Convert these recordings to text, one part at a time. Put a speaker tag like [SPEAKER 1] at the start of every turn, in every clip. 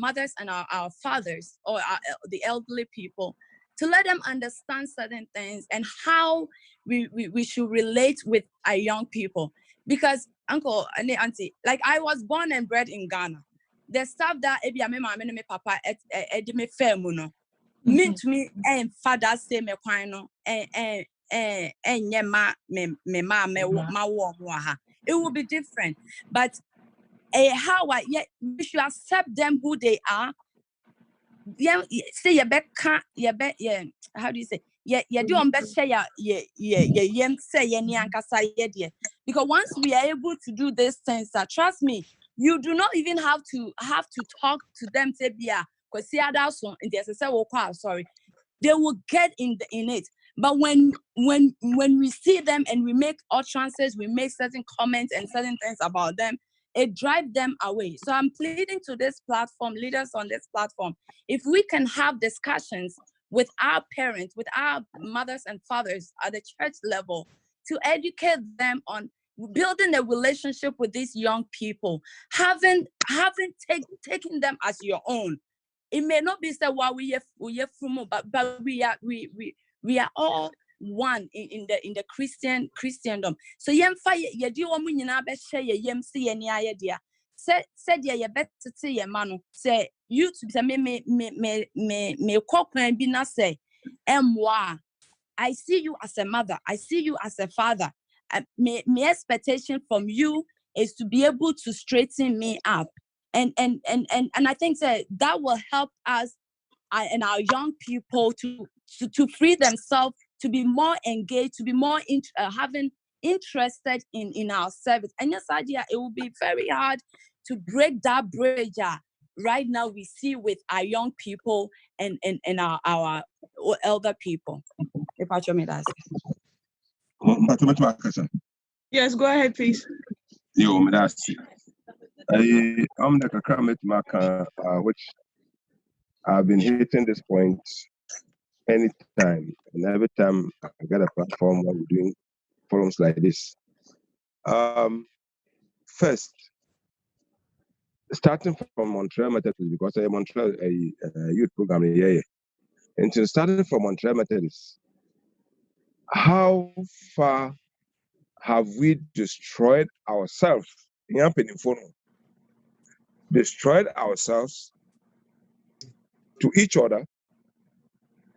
[SPEAKER 1] mothers and our fathers, or the elderly people, to let them understand certain things and how we should relate with our young people. Because uncle and auntie, like I was born and bred in Ghana. The stuff that me mama and me papa me fair mean to me and father say me kwano and ma it will be different. But how we should accept them who they are. Yeah, say how do you say? Do on best say because once we are able to do these things, trust me, you do not even have to talk to them. Say because see that's one sorry, they will get in it. But when we see them and we make utterances, we make certain comments and certain things about them, it drives them away. So I'm pleading to this platform, leaders on this platform, if we can have discussions with our parents, with our mothers and fathers at the church level, to educate them on building a relationship with these young people, taking them as your own. It may not be said why we are from, but we are all one in the Christendom. So yem fa ye di omu nyina be hye ye yem se ye ni ayedea. Said ye better say ye manu say you to say me kokwan bi na say emwa. I see you as a mother, I see you as a father. My expectation from you is to be able to straighten me up. And I think that will help us and our young people to free themselves, to be more engaged, to be more having interested in our service. And yes, idea it will be very hard to break that bridge. Right now, we see with our young people and our elder people. If I show me that.
[SPEAKER 2] Yes, go ahead, please.
[SPEAKER 3] I'm the Kakamet Maka, which I've been hitting this point anytime, and every time I get a platform when we're doing forums like this. First, starting from Montreal Methodist, because Montreal a youth program here, and so starting from Montreal Methodist, how far have we destroyed ourselves? Destroyed ourselves to each other,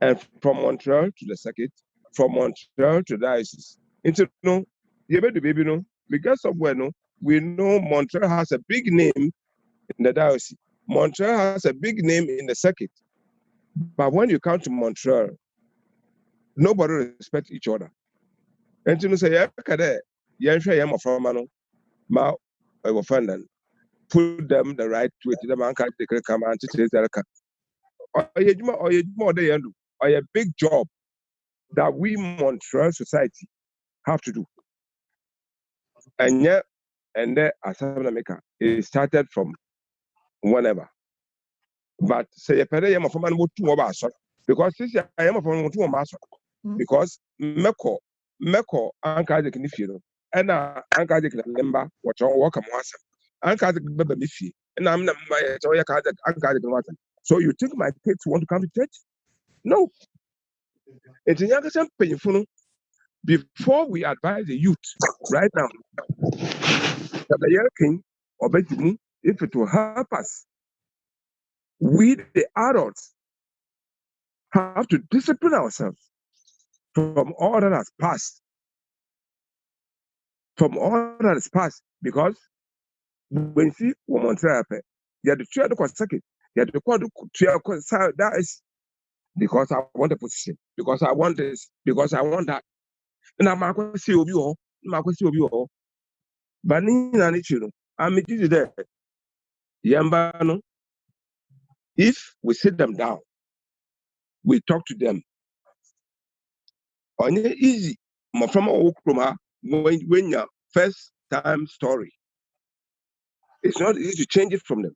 [SPEAKER 3] and from Montreal to the circuit, from Montreal to diocese. Into no, you better baby no, because of where no, we know Montreal has a big name in the diocese. Montreal has a big name in the circuit. But when you come to Montreal, nobody respects each other. And to say, yeah, ma offended, put them the right way to the man can't take a come and to or a big job that we Montreal society have to do. And yet, and there Assembly Maker, it started from whenever. But say a period of man would two of us because this I am from two of us because Meko, Anka the Knifino, and Anka the member, what your work was. Anka the baby, and I'm not my Anka the. So you think my kids want to come to church? No. It's a younger painful. Before we advise the youth right now, the young king or Benjamin, if it will help us, we the adults have to discipline ourselves from all that has passed. From all that has passed, because when you see Montreal, you have to try to second, you have to call that is because I want a position, because I want this, because I want that. And I'm going to see you all. But I'm there. Yambano, if we sit them down, we talk to them. On easy, my from when your first time story, it's not easy to change it from them.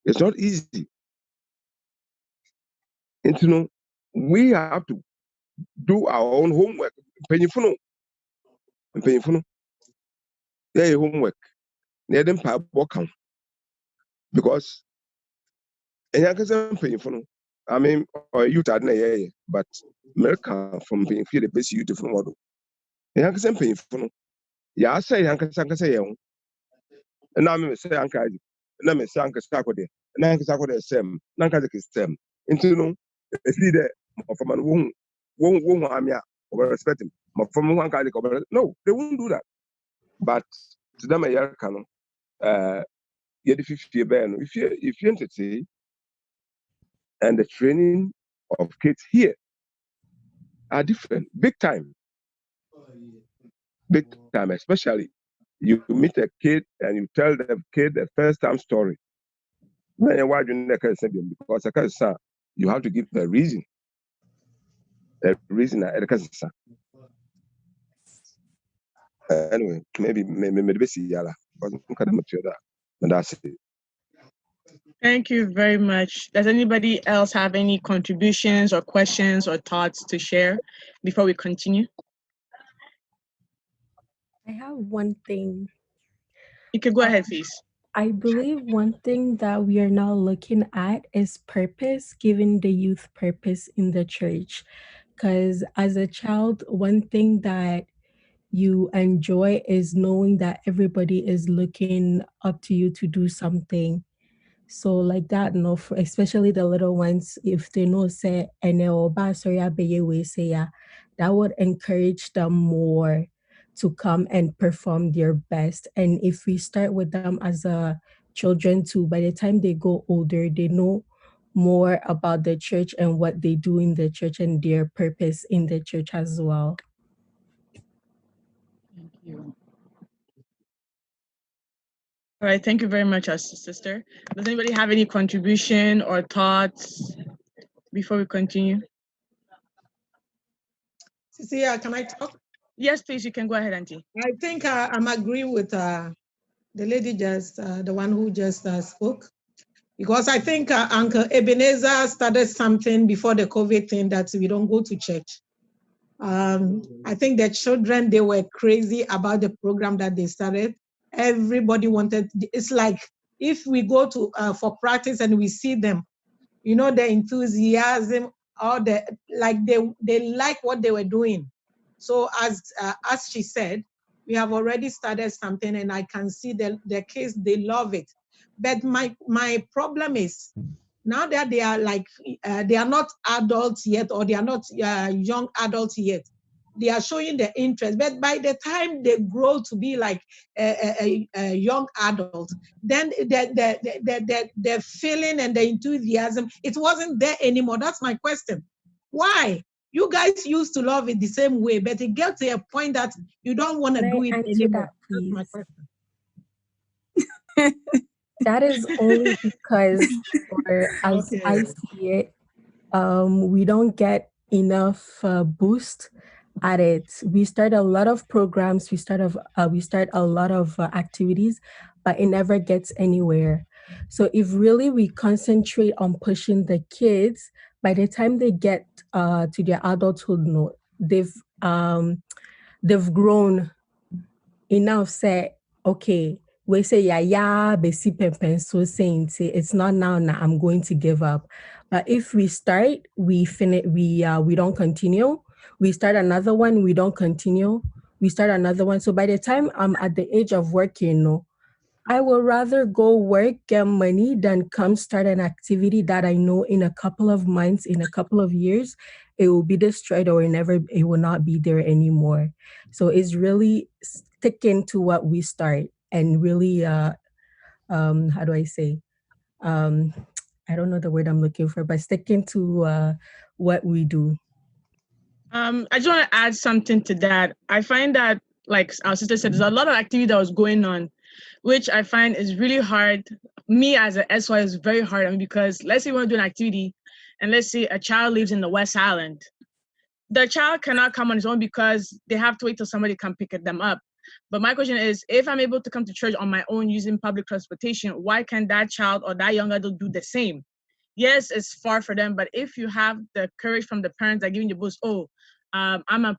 [SPEAKER 3] It's not easy. And we have to do our own homework. Painful. Yeah, homework. They didn't work on because And Yankasa paying for no. I mean, or you had no, but America from paying for the best you different model. Yankasa paying for no. Ya say Yankasa young. And I'm say Uncle. And I'm say Uncle Sako there. And Uncle Sako there, Sam. Nanka is Sam. Into no, a leader of a man won't harm ya or respect him. From one kind of no, they won't do that. But to them, a year canon, yet if you ban, if you entity and the training of kids here are different, big time, especially you meet a kid and you tell the kid the first time story. When you're watching the case, because a case, you have to give a reason. Anyway, maybe see yala. But that's it.
[SPEAKER 2] Thank you very much. Does anybody else have any contributions or questions or thoughts to share before we continue?
[SPEAKER 4] I have one thing.
[SPEAKER 2] You can go ahead, please.
[SPEAKER 4] I believe one thing that we are now looking at is purpose, giving the youth purpose in the church. Because as a child, one thing that you enjoy is knowing that everybody is looking up to you to do something. So like that, no, especially the little ones, if they know say that would encourage them more to come and perform their best. And if we start with them as a children too, by the time they go older, they know more about the church and what they do in the church and their purpose in the church as well.
[SPEAKER 2] Thank you. All right, thank you very much, sister. Does anybody have any contribution or thoughts before we continue?
[SPEAKER 5] Cecilia, can I talk?
[SPEAKER 2] Yes, please, you can go ahead, Auntie.
[SPEAKER 5] I think I'm agreeing with the lady the one who just spoke, because I think Uncle Ebenezer started something before the COVID thing that we don't go to church. I think the children, they were crazy about the program that they started. Everybody wanted, it's like if we go to for practice and we see them, the enthusiasm, or they like what they were doing. So as she said, we have already started something, and I can see the kids, they love it. But my problem is, now that they are they are not adults yet, or they are not young adults yet, they are showing the interest. But by the time they grow to be like a young adult, then the feeling and the enthusiasm, it wasn't there anymore. That's my question. Why? You guys used to love it the same way, but it gets to a point that you don't want to do it anymore. That's my question.
[SPEAKER 4] That is only because, or as
[SPEAKER 5] Okay.
[SPEAKER 4] I see it, we don't get enough boost at it. We start a lot of programs, we start a lot of activities, but it never gets anywhere. So if really we concentrate on pushing the kids, by the time they get to their adulthood, no, they've grown enough. Say, okay, we say besi pen so saying it's not now I'm going to give up. But if we start, we finish, we don't continue. We start another one, we don't continue. We start another one. So by the time I'm at the age of working, I will rather go work, get money, than come start an activity that I know in a couple of months, in a couple of years, it will be destroyed, or it will not be there anymore. So it's really sticking to what we start, and really, how do I say? I don't know the word I'm looking for, but sticking to what we do.
[SPEAKER 2] I just want to add something to that. I find that, like our sister said, there's a lot of activity that was going on, which I find is really hard. Me as an SY is very hard. I mean, because let's say we want to do an activity, and let's say a child lives in the West Island. The child cannot come on his own because they have to wait till somebody can pick them up. But my question is, if I'm able to come to church on my own using public transportation, why can't that child or that young adult do the same? Yes, it's far for them, but if you have the courage from the parents that are giving you boost,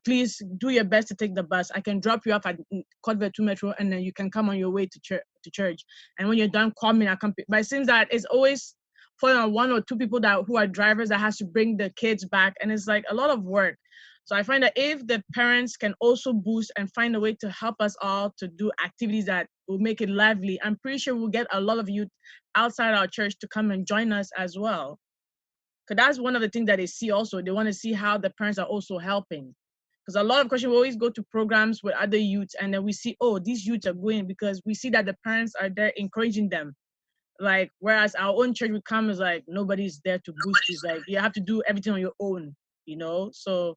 [SPEAKER 2] please do your best to take the bus. I can drop you off at Cotville 2 Metro, and then you can come on your way to church. And when you're done, call me and I'll come. But it seems that it's always falling on one or two people who are drivers that has to bring the kids back, and it's like a lot of work. So I find that if the parents can also boost and find a way to help us all to do activities that will make it lively, I'm pretty sure we'll get a lot of youth outside our church to come and join us as well. Because that's one of the things that they see also. They want to see how the parents are also helping. Because a lot of questions, we always go to programs with other youths, and then we see, oh, these youths are going because we see that the parents are there encouraging them. Like, whereas our own church would come is like, nobody's there to boost you. Like, you have to do everything on your own, you know? So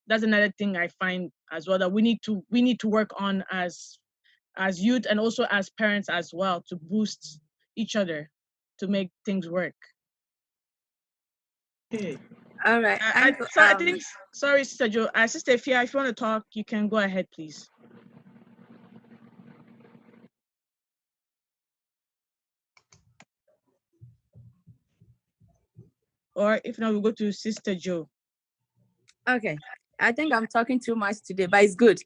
[SPEAKER 2] that's another thing I find as well, that we need to work on as youth and also as parents as well, to boost each other to make things work. Okay.
[SPEAKER 1] All right.
[SPEAKER 2] I think, sorry, Sister Joe. Sister Fia, if you want to talk, you can go ahead, please. Or if not, we'll go to Sister Joe.
[SPEAKER 1] Okay. I think I'm talking too much today, but it's good.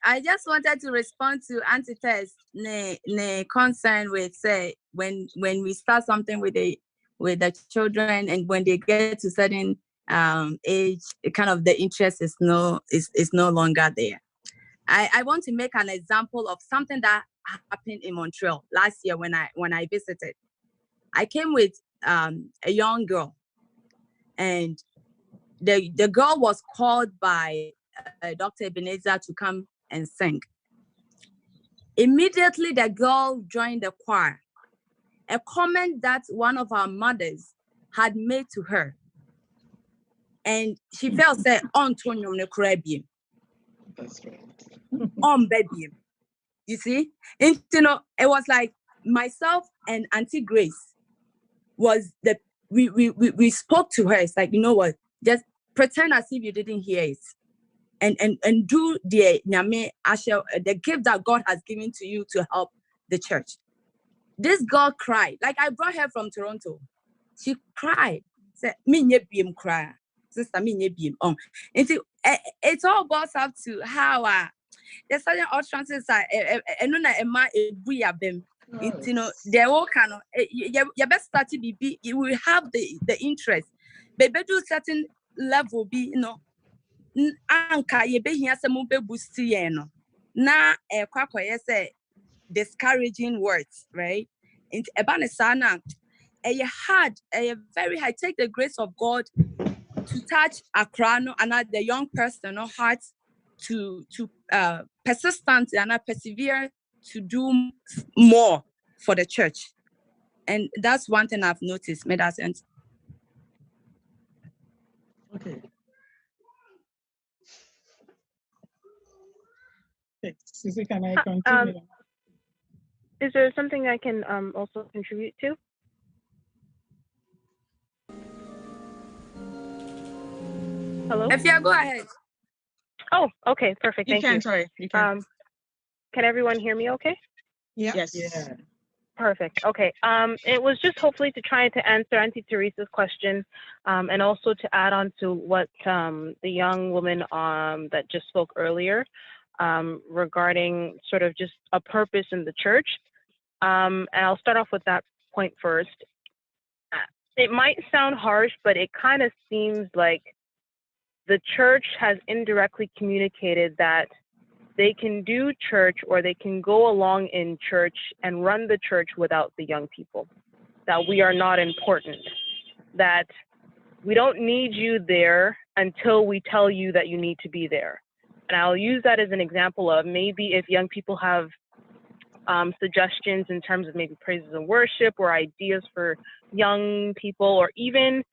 [SPEAKER 1] I just wanted to respond to Auntie Tess, ne concern with, say, when we start something with the children, and when they get to certain age, kind of the interest is no longer there. I want to make an example of something that happened in Montreal last year when I visited. I came with a young girl, and the girl was called by Dr. Ebenezer to come and sing. Immediately, the girl joined the choir. A comment that one of our mothers had made to her, and she felt said, "On Tonyum ne Caribbean."
[SPEAKER 2] That's right.
[SPEAKER 1] On baby. You see? And you know, it was like myself and Auntie Grace was the we spoke to her. It's like, you know what? Just pretend as if you didn't hear it. And do the Nyame Asher, the gift that God has given to you to help the church. This girl cried. Like, I brought her from Toronto. She cried. Said, "Me nye biem cry. Sister, me nye biem." It all boils up to how there's certain utterances are you know, they're all kind of your best start to be you will have the interest. But do certain level be, you know, anka ye be here some be boost no na kwakwa say discouraging words, right? Into ebane sana hard, very hard. Take the grace of God to touch Akrano and the young person or heart to persistent and persevere to do more for the church. And that's one thing I've noticed made that sense.
[SPEAKER 2] Okay. Sisi, can I continue?
[SPEAKER 6] Is there something I can also contribute to? Hello?
[SPEAKER 1] If you go ahead.
[SPEAKER 6] Oh, okay, perfect. Thank you.
[SPEAKER 2] Sorry, you can.
[SPEAKER 6] Can everyone hear me okay?
[SPEAKER 5] Yeah.
[SPEAKER 2] Yes. Yeah.
[SPEAKER 6] Perfect. Okay. It was just hopefully to try to answer Auntie Teresa's question, and also to add on to what the young woman that just spoke earlier regarding sort of just a purpose in the church. And I'll start off with that point first. It might sound harsh, but it kind of seems like the church has indirectly communicated that they can do church, or they can go along in church and run the church without the young people, that we are not important, that we don't need you there until we tell you that you need to be there. And I'll use that as an example of maybe if young people have suggestions in terms of maybe praises and worship or ideas for young people, or even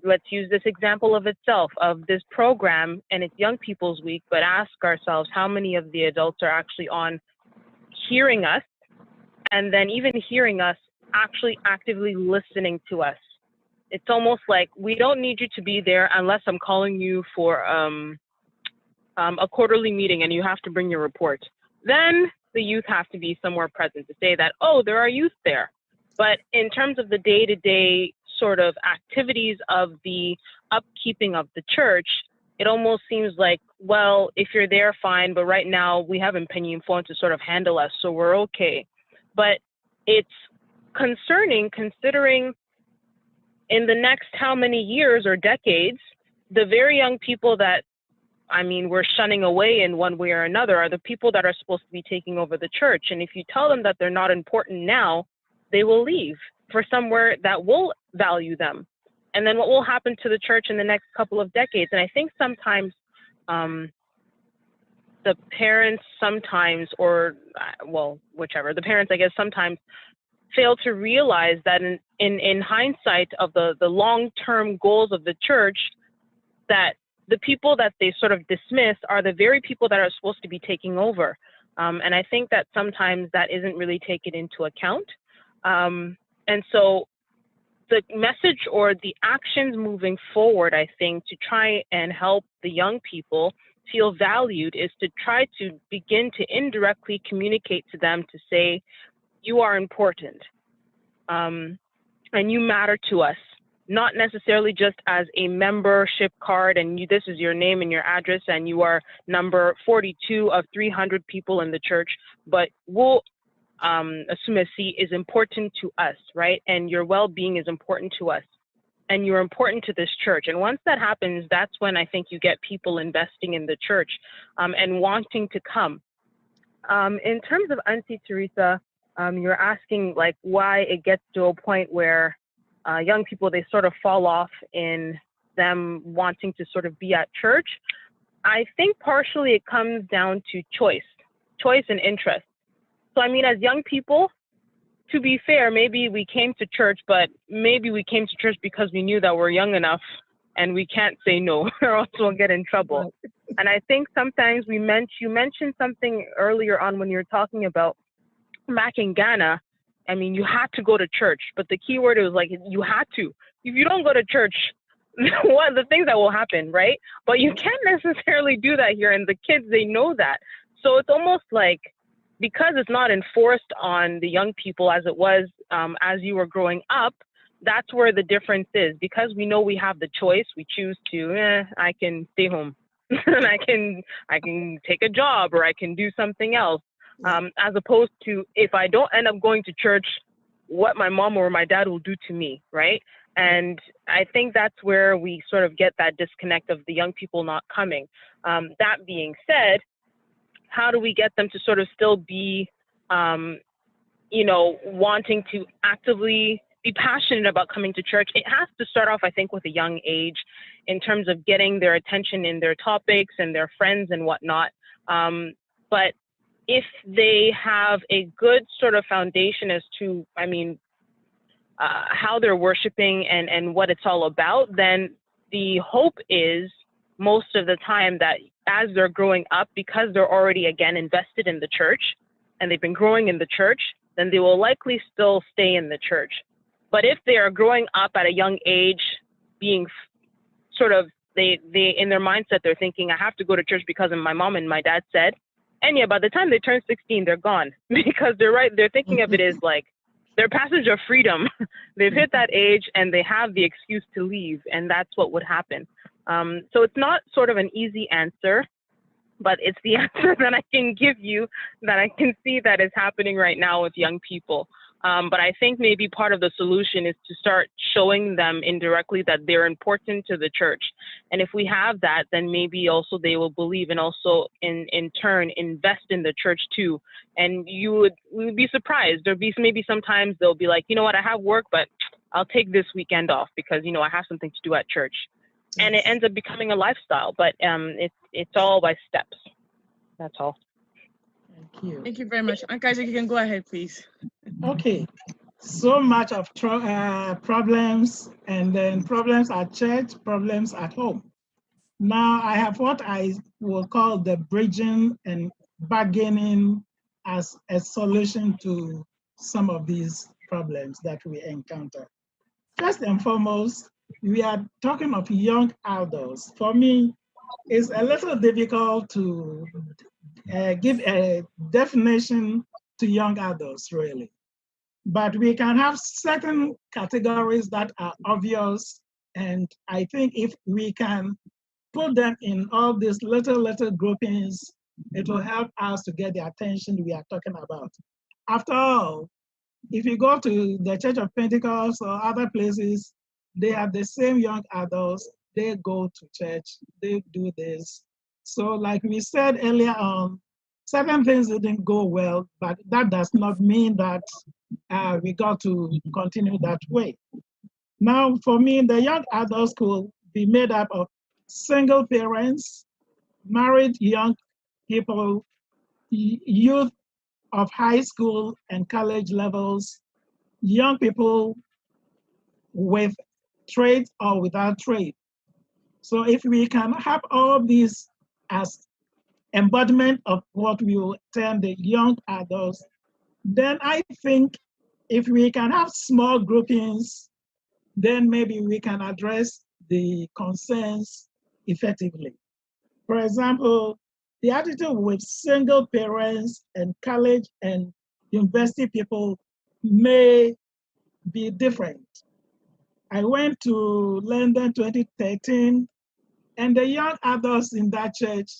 [SPEAKER 6] let's use this example of itself, of this program, and it's Young People's Week, but ask ourselves how many of the adults are actually on hearing us, and then even hearing us, actually actively listening to us. It's almost like we don't need you to be there unless I'm calling you for a quarterly meeting and you have to bring your report. Then the youth have to be somewhere present to say that, oh, there are youth there. But in terms of the day-to-day sort of activities of the upkeeping of the church, it almost seems like, well, if you're there, fine, but right now we have Penny and Phone to sort of handle us, so we're okay. But it's concerning considering in the next how many years or decades, the very young people that, I mean, we're shunning away in one way or another are the people that are supposed to be taking over the church. And if you tell them that they're not important now, they will leave for somewhere that will value them. And then what will happen to the church in the next couple of decades? And I think sometimes the parents sometimes, or well, whichever, the parents, I guess, sometimes fail to realize that in hindsight of the long-term goals of the church, that the people that they sort of dismiss are the very people that are supposed to be taking over. And I think that sometimes that isn't really taken into account. And so the message or the actions moving forward, I think, to try and help the young people feel valued is to try to begin to indirectly communicate to them to say, you are important, and you matter to us, not necessarily just as a membership card and this is your name and your address and you are number 42 of 300 people in the church, but we'll assume a seat is important to us, right? And your well-being is important to us. And you're important to this church. And once that happens, that's when I think you get people investing in the church and wanting to come. In terms of Auntie Teresa, you're asking like why it gets to a point where young people, they sort of fall off in them wanting to sort of be at church. I think partially it comes down to choice and interest. So I mean, as young people, to be fair, maybe we came to church, but maybe we came to church because we knew that we're young enough and we can't say no or else we'll get in trouble. And I think sometimes you mentioned something earlier on when you were talking about back in Ghana. I mean, you had to go to church, but the key word was like, you had to. If you don't go to church, what the things that will happen, right? But you can't necessarily do that here. And the kids, they know that. So it's almost like, because it's not enforced on the young people as it was as you were growing up, that's where the difference is. Because we know we have the choice, we choose to, I can stay home and I can take a job or I can do something else. As opposed to if I don't end up going to church, what my mom or my dad will do to me, right? And I think that's where we sort of get that disconnect of the young people not coming. That being said, how do we get them to sort of still be, wanting to actively be passionate about coming to church? It has to start off, I think, with a young age in terms of getting their attention in their topics and their friends and whatnot. But if they have a good sort of foundation as to, how they're worshiping and what it's all about, then the hope is most of the time that as they're growing up, because they're already, again, invested in the church and they've been growing in the church, then they will likely still stay in the church. But if they are growing up at a young age, being sort of, they in their mindset, they're thinking, I have to go to church because my mom and my dad said, and yeah, by the time they turn 16, they're gone because they're thinking of it as like their passage of freedom. They've hit that age and they have the excuse to leave, and that's what would happen. So it's not sort of an easy answer, but it's the answer that I can give you that I can see that is happening right now with young people. But I think maybe part of the solution is to start showing them indirectly that they're important to the church. And if we have that, then maybe also they will believe and also in turn invest in the church too. And we would be surprised. There'll be maybe sometimes they'll be like, you know what, I have work, but I'll take this weekend off because, I have something to do at church. And it ends up becoming a lifestyle, but it's all by steps. That's all.
[SPEAKER 2] Thank you. Thank you very much. Uncle Isaac, you can go ahead, please.
[SPEAKER 7] Okay. So much of problems, and then problems at church, problems at home. Now I have what I will call the bridging and bargaining as a solution to some of these problems that we encounter. First and foremost, we are talking of young adults. For me, it's a little difficult to give a definition to young adults, really. But we can have certain categories that are obvious. And I think if we can put them in all these little groupings, it will help us to get the attention we are talking about. After all, if you go to the Church of Pentecost or other places, they have the same young adults. They go to church, they do this. So like we said earlier on, certain things didn't go well, but that does not mean that we got to continue that way. Now, for me, the young adults could be made up of single parents, married young people, youth of high school and college levels, young people with trade or without trade. So if we can have all these as embodiment of what we will term the young adults, then I think if we can have small groupings, then maybe we can address the concerns effectively. For example, the attitude with single parents and college and university people may be different. I went to London 2013, and the young adults in that church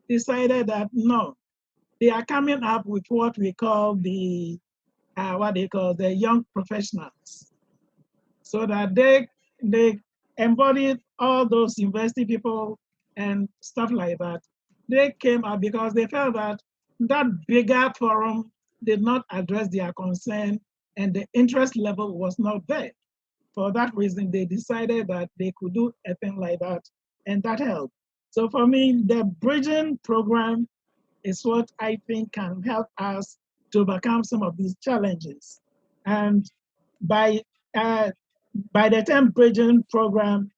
[SPEAKER 7] decided that no, they are coming up with what we call the the young professionals, so that they embodied all those university people and stuff like that. They came up because they felt that that bigger forum did not address their concern and the interest level was not there. For that reason, they decided that they could do a thing like that, and that helped. So for me, the bridging program is what I think can help us to overcome some of these challenges. And by the term bridging program,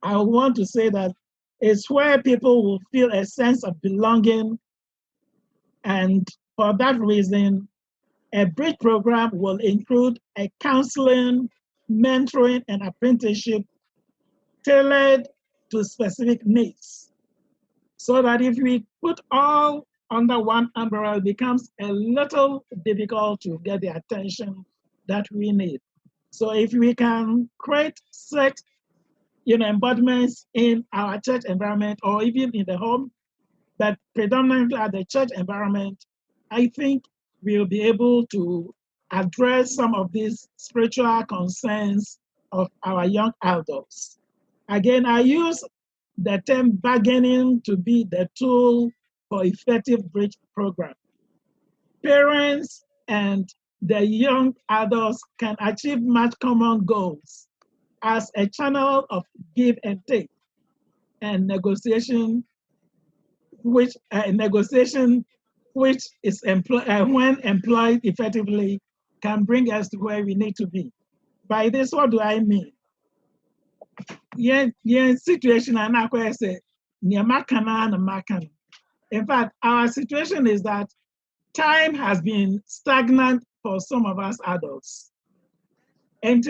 [SPEAKER 7] I want to say that it's where people will feel a sense of belonging, and for that reason, a bridge program will include a counseling, mentoring, and apprenticeship tailored to specific needs. So that if we put all under one umbrella, it becomes a little difficult to get the attention that we need. So if we can create such embodiments in our church environment or even in the home, but predominantly at the church environment, I think we'll be able to address some of these spiritual concerns of our young adults. Again, I use the term bargaining to be the tool for effective bridge program. Parents and the young adults can achieve much common goals as a channel of give and take and negotiation, which is when employed effectively can bring us to where we need to be. By this, what do I mean? Yeah, situation and in fact, our situation is that time has been stagnant for some of us adults. And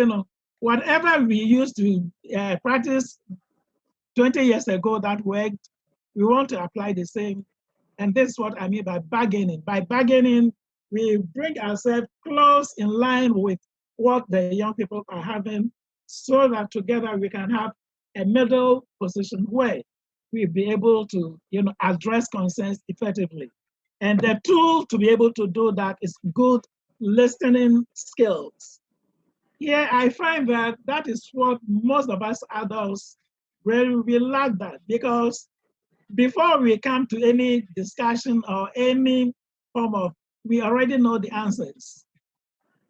[SPEAKER 7] whatever we used to practice 20 years ago that worked, we want to apply the same. And this is what I mean by bargaining. By bargaining, we bring ourselves close in line with what the young people are having, so that together we can have a middle position where we'll be able to address concerns effectively. And the tool to be able to do that is good listening skills. Yeah, I find that that is what most of us adults really we lack that, because before we come to any discussion or any form of, we already know the answers.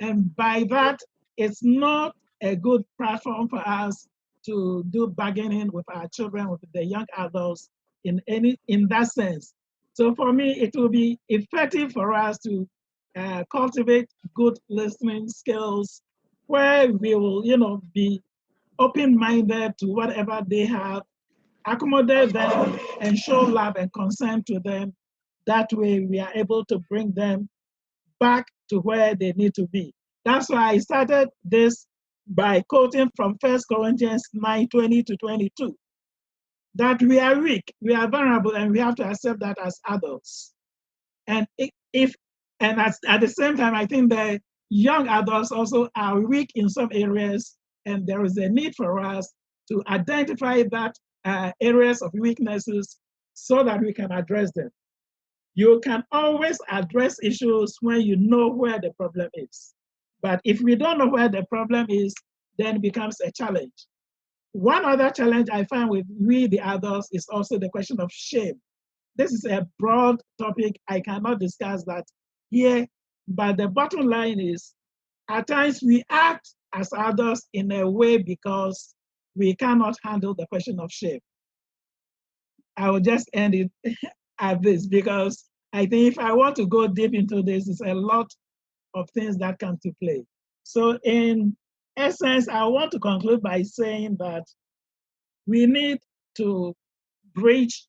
[SPEAKER 7] And by that, it's not a good platform for us to do bargaining with our children, with the young adults in that sense. So for me, it will be effective for us to cultivate good listening skills where we will, be open-minded to whatever they have, accommodate them, and show love and concern to them. That way, we are able to bring them back to where they need to be. That's why I started this by quoting from 1 Corinthians 9:20-22, that we are weak, we are vulnerable, and we have to accept that as adults. And at the same time, I think the young adults also are weak in some areas, and there is a need for us to identify that areas of weaknesses so that we can address them. You can always address issues when you know where the problem is. But if we don't know where the problem is, then it becomes a challenge. One other challenge I find with we, the adults, is also the question of shame. This is a broad topic. I cannot discuss that here, but the bottom line is, at times we act as adults in a way because we cannot handle the question of shame. I will just end it at this because I think if I want to go deep into this, it's a lot of things that come to play. So in essence, I want to conclude by saying that we need to bridge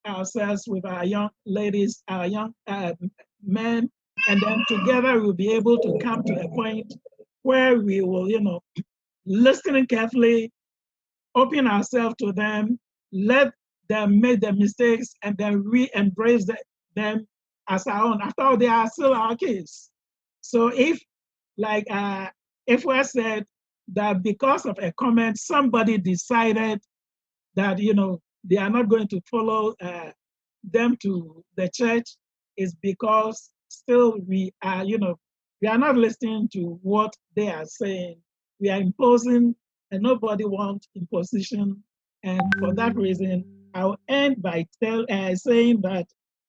[SPEAKER 7] ourselves with our young ladies, our young men, and then together we'll be able to come to a point where we will, listen carefully, open ourselves to them, let them make the mistakes, and then we embrace them as our own. After all, they are still our kids. So if, like if we said that because of a comment, somebody decided that, they are not going to follow them to the church, is because still we are, we are not listening to what they are saying. We are imposing, and nobody wants imposition. And for that reason, I'll end by saying that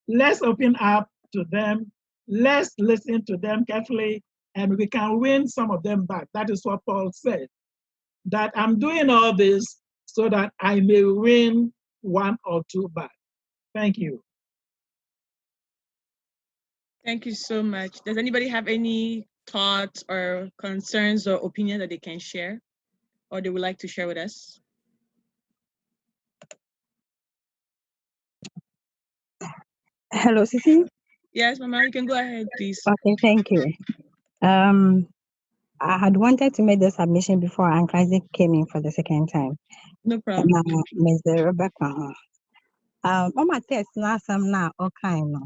[SPEAKER 7] let's open up to them, let's listen to them carefully, and we can win some of them back. That is what Paul said, that I'm doing all this so that I may win one or two back. Thank you.
[SPEAKER 2] Thank you so much. Does anybody have any thoughts or concerns or opinion that they can share or they would like to share with us?
[SPEAKER 8] Hello, Sisi.
[SPEAKER 2] Yes, Mama, you can go ahead, please.
[SPEAKER 8] Okay, thank you. I had wanted to make the submission before Uncle Isaac came in for the second time.
[SPEAKER 2] No problem.
[SPEAKER 8] Ms. Rebecca. On my test, now some now okay, no.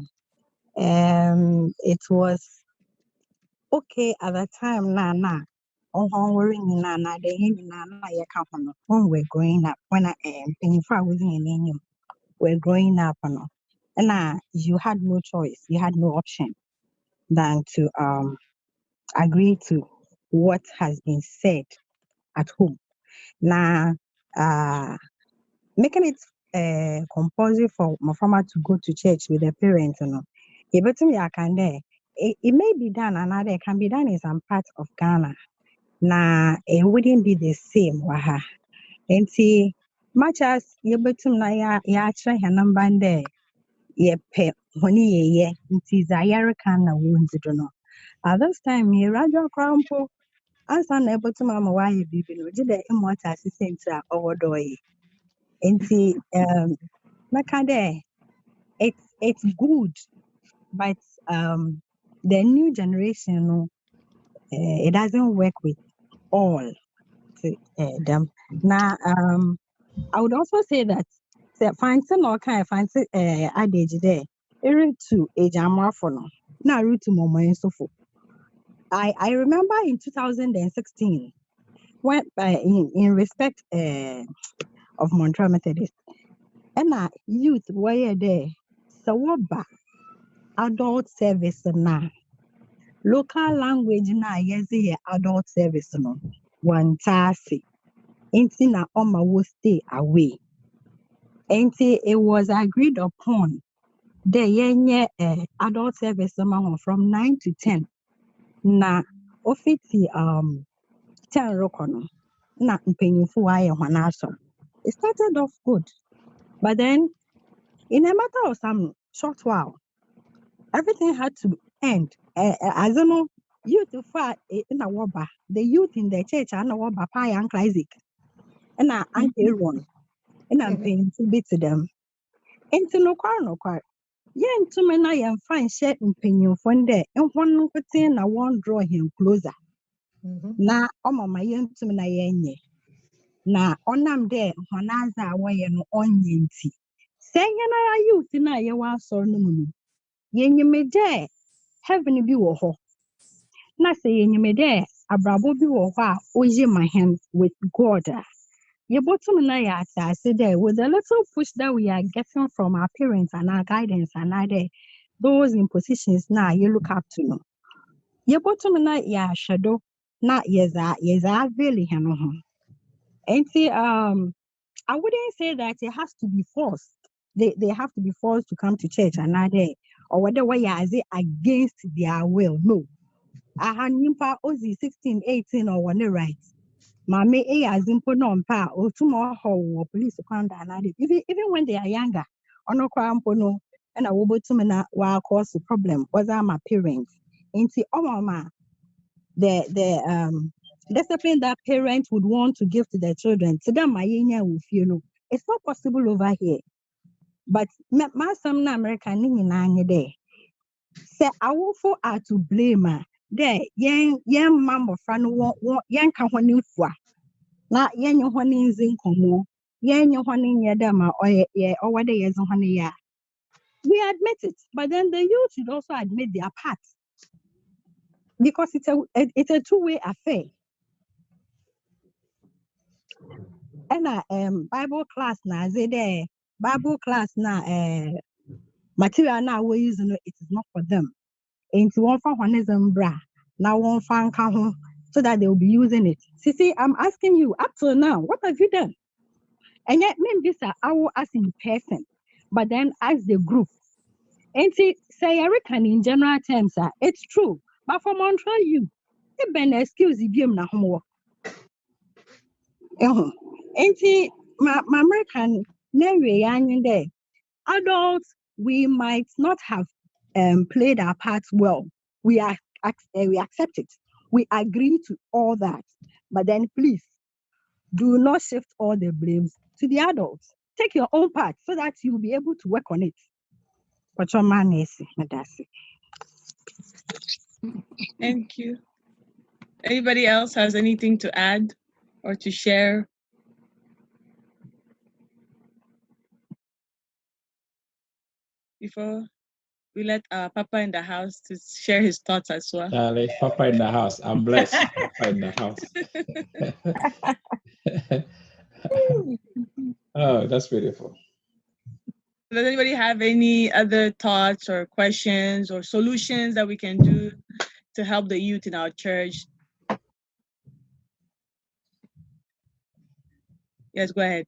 [SPEAKER 8] It was okay at the time. Na. On worrying na the end na ya come when we're growing up. When I am paying for within we're growing up, no. And you had no choice. You had no option than to agree to what has been said at home. Now, making it compulsory for my farmer to go to church with the parents, it may be done, and it can be done in some parts of Ghana. Now, it wouldn't be the same. And see, much as you betum na ya try her number there, ye pay when ye is a Yarrican wounds, no. At this time, ye radio crumple. As an able to mamma why you be below the immortal assistant over doy. And see, Macade, it's good, but the new generation, it doesn't work with all them. Now, I would also say that find some or kind of fancy adage there. Route to a jammer for no, now route to Momo and so forth. I remember in 2016. When in respect of Montreal Methodist, and youth were there. So what adult service na local language na yes adult service no one tasi. Ain't na oma will stay away. Ain't it was agreed upon the yenye adult service from 9 to 10 na ofiti 10 rokono na mpanyinfo aye hwana aso. It started off good, but then in a matter of some short while, everything had to end. As you know, youth far in a waba, the youth in the church and a waba pie and Isaac, and I one, and I'm paying to be to them. And to no car. Yen to me I am fine share in penny one day, and one thing I won't draw him closer. Na my yen to me na na onam there honaza away no onyenti saying na youth na ye wa so no mu yenyime there heaven bi wo ho na say yenyime there abrabo bi wo ho a oye my hand with God ye bottom na ya say there with the little push that we are getting from our parents and our guidance and other those in positions now you look up to no yɛbɔtɔm na yɛahwɛ do na yɛdze aveli hɛn ho. Nti I wouldn't say that it has to be forced. They have to be forced to come to church another or whatever way against their will. No. Aha nimpa ozi 16, 18 or one right. Mame as impo pa or tomorrow or police kwanda another. Even when they are younger, ono kwampo no and I will wa cause the problem. Was my parents. Inti mama the discipline that parents would want to give to their children. To them, my it's not possible over here. But my some American there. Say awful are to blame. There, young mamma friend young company for. Not young one is in common. Young one in yadama or what they is on ya. We admit it, but then the youth should also admit their part because it's a two-way affair. And Bible class na there Bible class na material na we using it is not for them. Into one for one bra now one fan ho so that they will be using it. See, I'm asking you up till now, what have you done? And yet, this I will ask in person, but then as the group. And see, say I reckon in general terms, it's true. But for Montreal, you been excuse you na homework. And see, my American there. Adults, we might not have played our parts well. We accept it. We agree to all that. But then please do not shift all the blames to the adults. Take your own part so that you'll be able to work on it. But your man is Madasi.
[SPEAKER 2] Thank you. Anybody else has anything to add or to share? Before we let our Papa in the house to share his thoughts as well.
[SPEAKER 9] Charlie, Papa in the house. I'm blessed. Papa in the house. Oh, that's beautiful.
[SPEAKER 2] Does anybody have any other thoughts or questions or solutions that we can do to help the youth in our church? Yes, go ahead.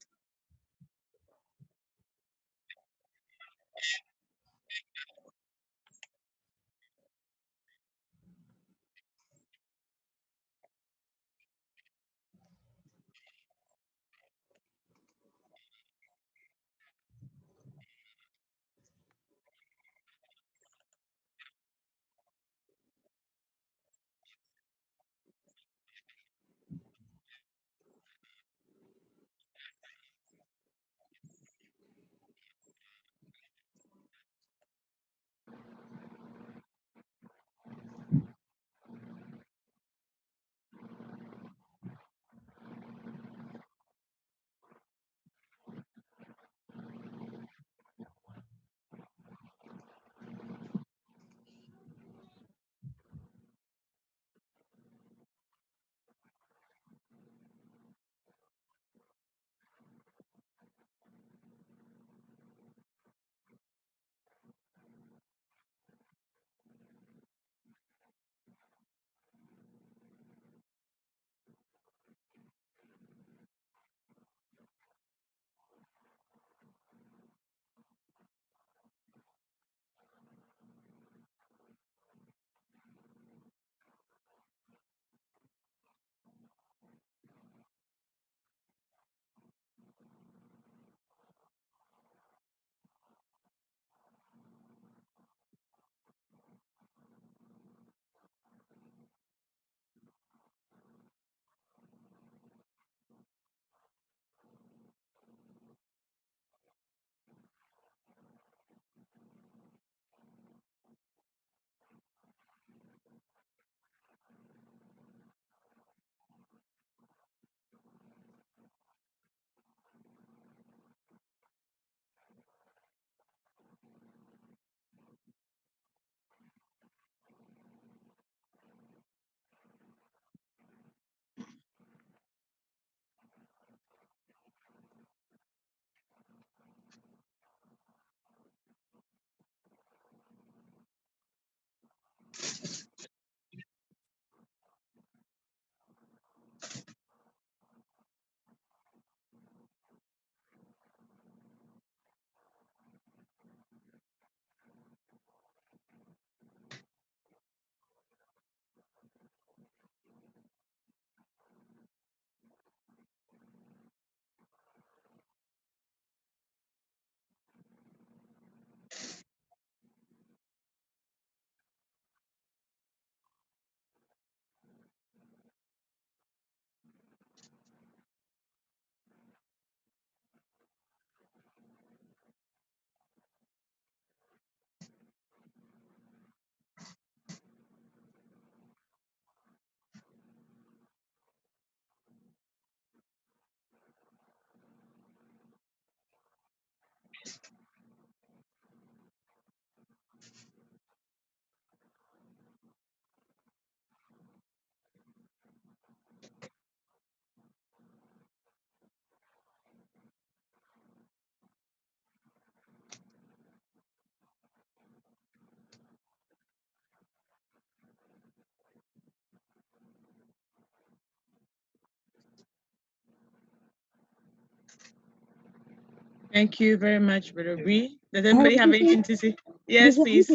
[SPEAKER 2] Thank you very much, Brother Bree. Does anybody have anything to say? Yes, please.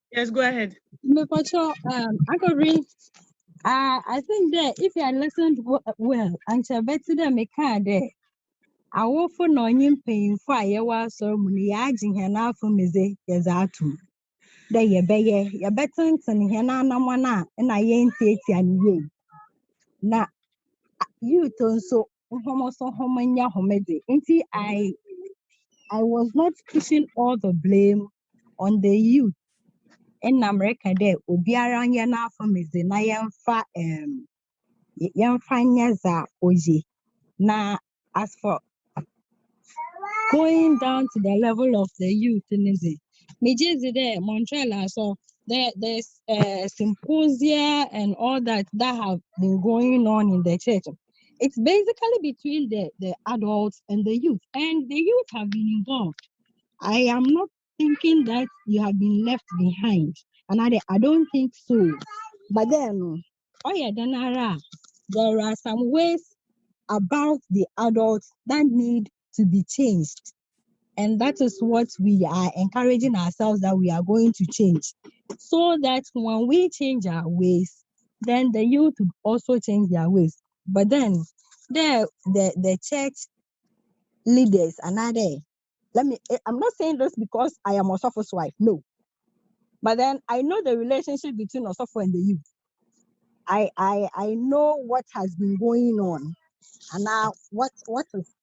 [SPEAKER 2] Yes, go ahead.
[SPEAKER 8] Uncle Bree, I think that if you had listened well, and I bet to them a car there. I will for no paying for a while so many aging her now for me, yes, I too. There you be your better than Hena Namana, and I ain't it and ye. Now, you turn so almost so homanya homedy. Ain't I was not pushing all the blame on the youth in America there. Ubiara yana for me, the Nayan young finance oji. Now, as for going down to the level of the youth in the there, Montreal, so there's symposia and all that have been going on in the church. It's basically between the adults and the youth have been involved. I am not thinking that you have been left behind, and I don't think so. But then, there are some ways about the adults that need to be changed. And that is what we are encouraging ourselves that we are going to change. So that when we change our ways, then the youth would also change their ways. But then the church leaders are not there. I'm not saying this because I am Osopho's wife, no. But then I know the relationship between Osopho and the youth. I know what has been going on and now what is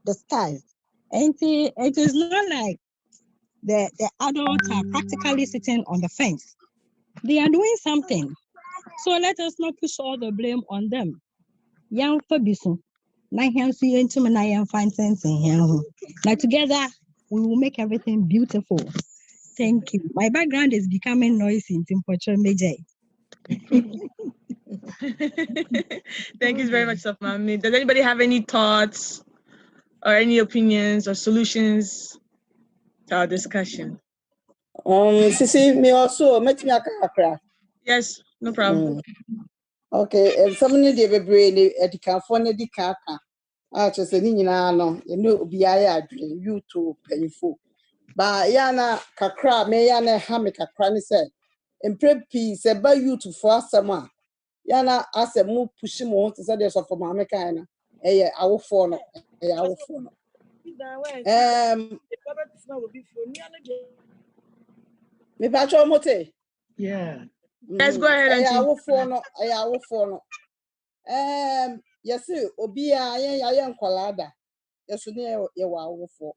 [SPEAKER 8] discussed. And it is not like the adults are practically sitting on the fence. They are doing something. So let us not push all the blame on them. Young Fabiso. Now together we will make everything beautiful. Thank you. My background is becoming noisy in Timpocho Major.
[SPEAKER 2] Thank you very much, Mami. Does anybody have any thoughts or any opinions or solutions to our discussion?
[SPEAKER 10] Sisi, me also met me a
[SPEAKER 2] Yes, no problem.
[SPEAKER 10] Okay, and somebody they be brainy at the California di kaka. I just said, you know, be I dream you to painful. But yana kakra, me yana hammock a cranny said, and preppy said by you to force someone. Yana as a move pushing more to say there's of my kind. I will follow. I will follow. Me pacho mote.
[SPEAKER 7] Yeah.
[SPEAKER 2] Let's go ahead.
[SPEAKER 10] I will follow. Yes, Obia, I am Colada. Yes, you are for.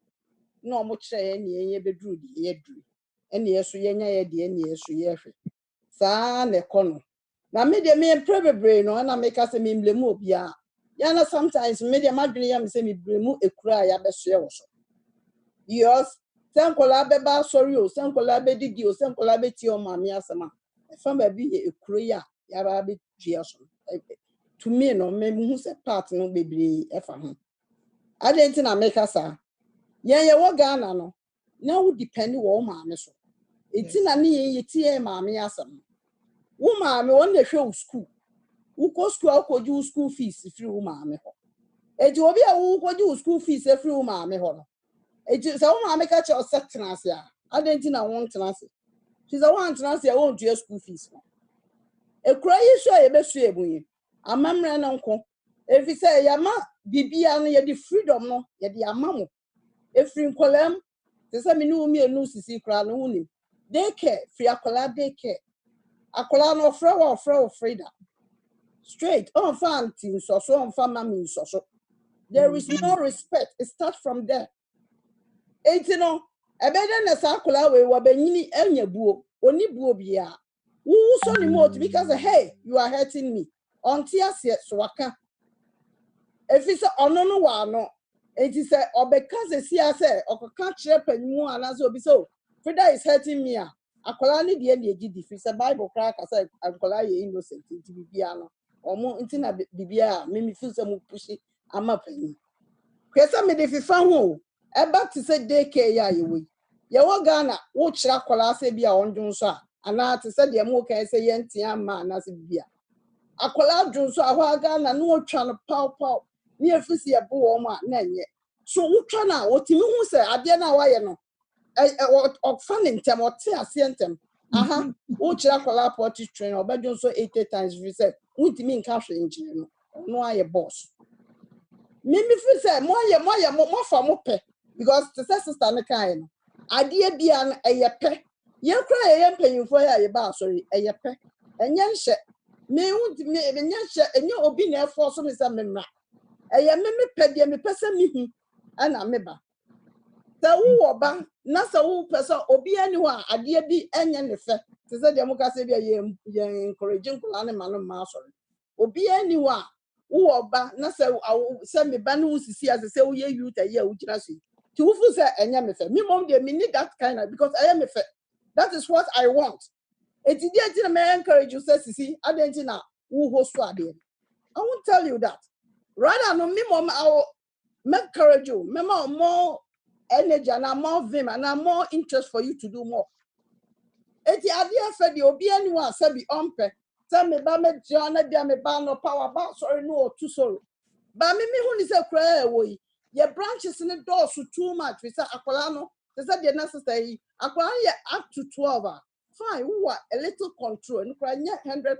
[SPEAKER 10] No much say any bedroom, ye drew. And yes, we any idea, and yes, we have. San a corner. Now, media me and probably no, and I make us a meme move, ya. Yana sometimes media madriam say me remove a cry, I best share also. Yes, some collabeba, sorry, some collabated you, some collabated your mammy as a man. From a be a crea, Yababi Giason. To me, no, maybe who's a part no baby ever. I didn't make us. Yeah, what Ghana no. Now depend on mammy so. It's in a knee, ye mammy as a woman, on the show school. Who go school could use school fees if you mammy. It will be a who could use school fees if you mammy. It is a woman catch your sections. I didn't know one tenancy. She's a one tenancy, I won't do school fees. A cry is sure a best way. A mamma and uncle. If you say, Yama, Bibian, yet the freedom, no, yet the amamo. If you call them, there's a minu me a nusi crown only. They care, free a collab, they care. A collar no fro or Frida. Straight on fan teams or so on fan mammies or so. There is no respect. It starts from there. 18 no. A better than a circular way, were Benini and your boo, only boo bia. Who so anymore because hey, you are hurting me. On tears yet, so I can. If it's a no one, it is a or because the CSA or catch up and more and as will be so. Frida is hurting me. A colony the end if it's a Bible crack as I call you innocent to be piano or more intina bibia, mimi feel some pushy. I'm up in. Kwesa me if you found who. About to say daycare ya you. Yawa Ghana, watch that kola se bia on Jonsa, and now to say the more can say yentia man as it be. A kola Jonsa, a Ghana, no trying to pow. Near Fissy a booma, none yet. So who try now? What you who say? Adiana why no? Or fun in them or tear them. Aha. Who chira kola potty train or bedroom so 80 times if you say, who to mean cash engine? No, I a boss. Mimi fi say more for more pay because the sister na kind. Idea be an a pay. Ye cry a young paying for a bar, sorry, a pay. And yan shet. Me would me yan shet and you will be near for some is a memra. A mimi pay me person me and a meba. The woo oba, Nasa woo person or be anyone, idea be any effect. To say the Mokasi be a encouraging Kulani Manu Master. Or be anyone. Who oba na say send me ban who see as say we youth a year which say to who say enya me fe me mom dey me need that kind of because I am a fe that is what I want it dey me encourage you say see adentin na who host so ade I won't tell you that rather no me mom I will encourage you me more energy and more vim and more interest for you to do more eti ade fe dey obi anyone say be onpe tell me ba me jana bia me ba no power ba sorry no too sorry ba me who ni say cry we your branches in the door so too much we say akwala no they say the necessary akwala up to 12 fine who are a little control and cry 100%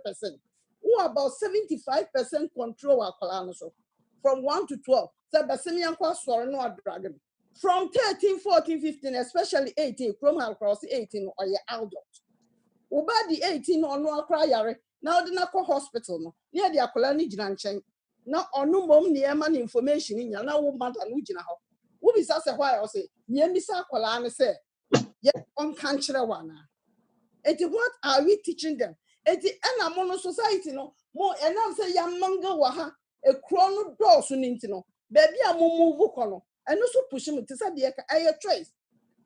[SPEAKER 10] who are about 75% control akwala no so from 1 to 12 say ba semi anko sorry no dragon from 13 14 15 especially 18 from across 18 or your adult Uba the 18 or no cry yare. Now the nako hospital no. Near the akolani jinanchen. Now or no mom near man information in ya now woman and ujina ho. Ubi sasa why I say, near Missa Kolana say, yet on country one. What are we teaching them? And a mono society no more and now say young manga waha a chrono door sunintino. Baby a mumu kono. And also push him to say the trace.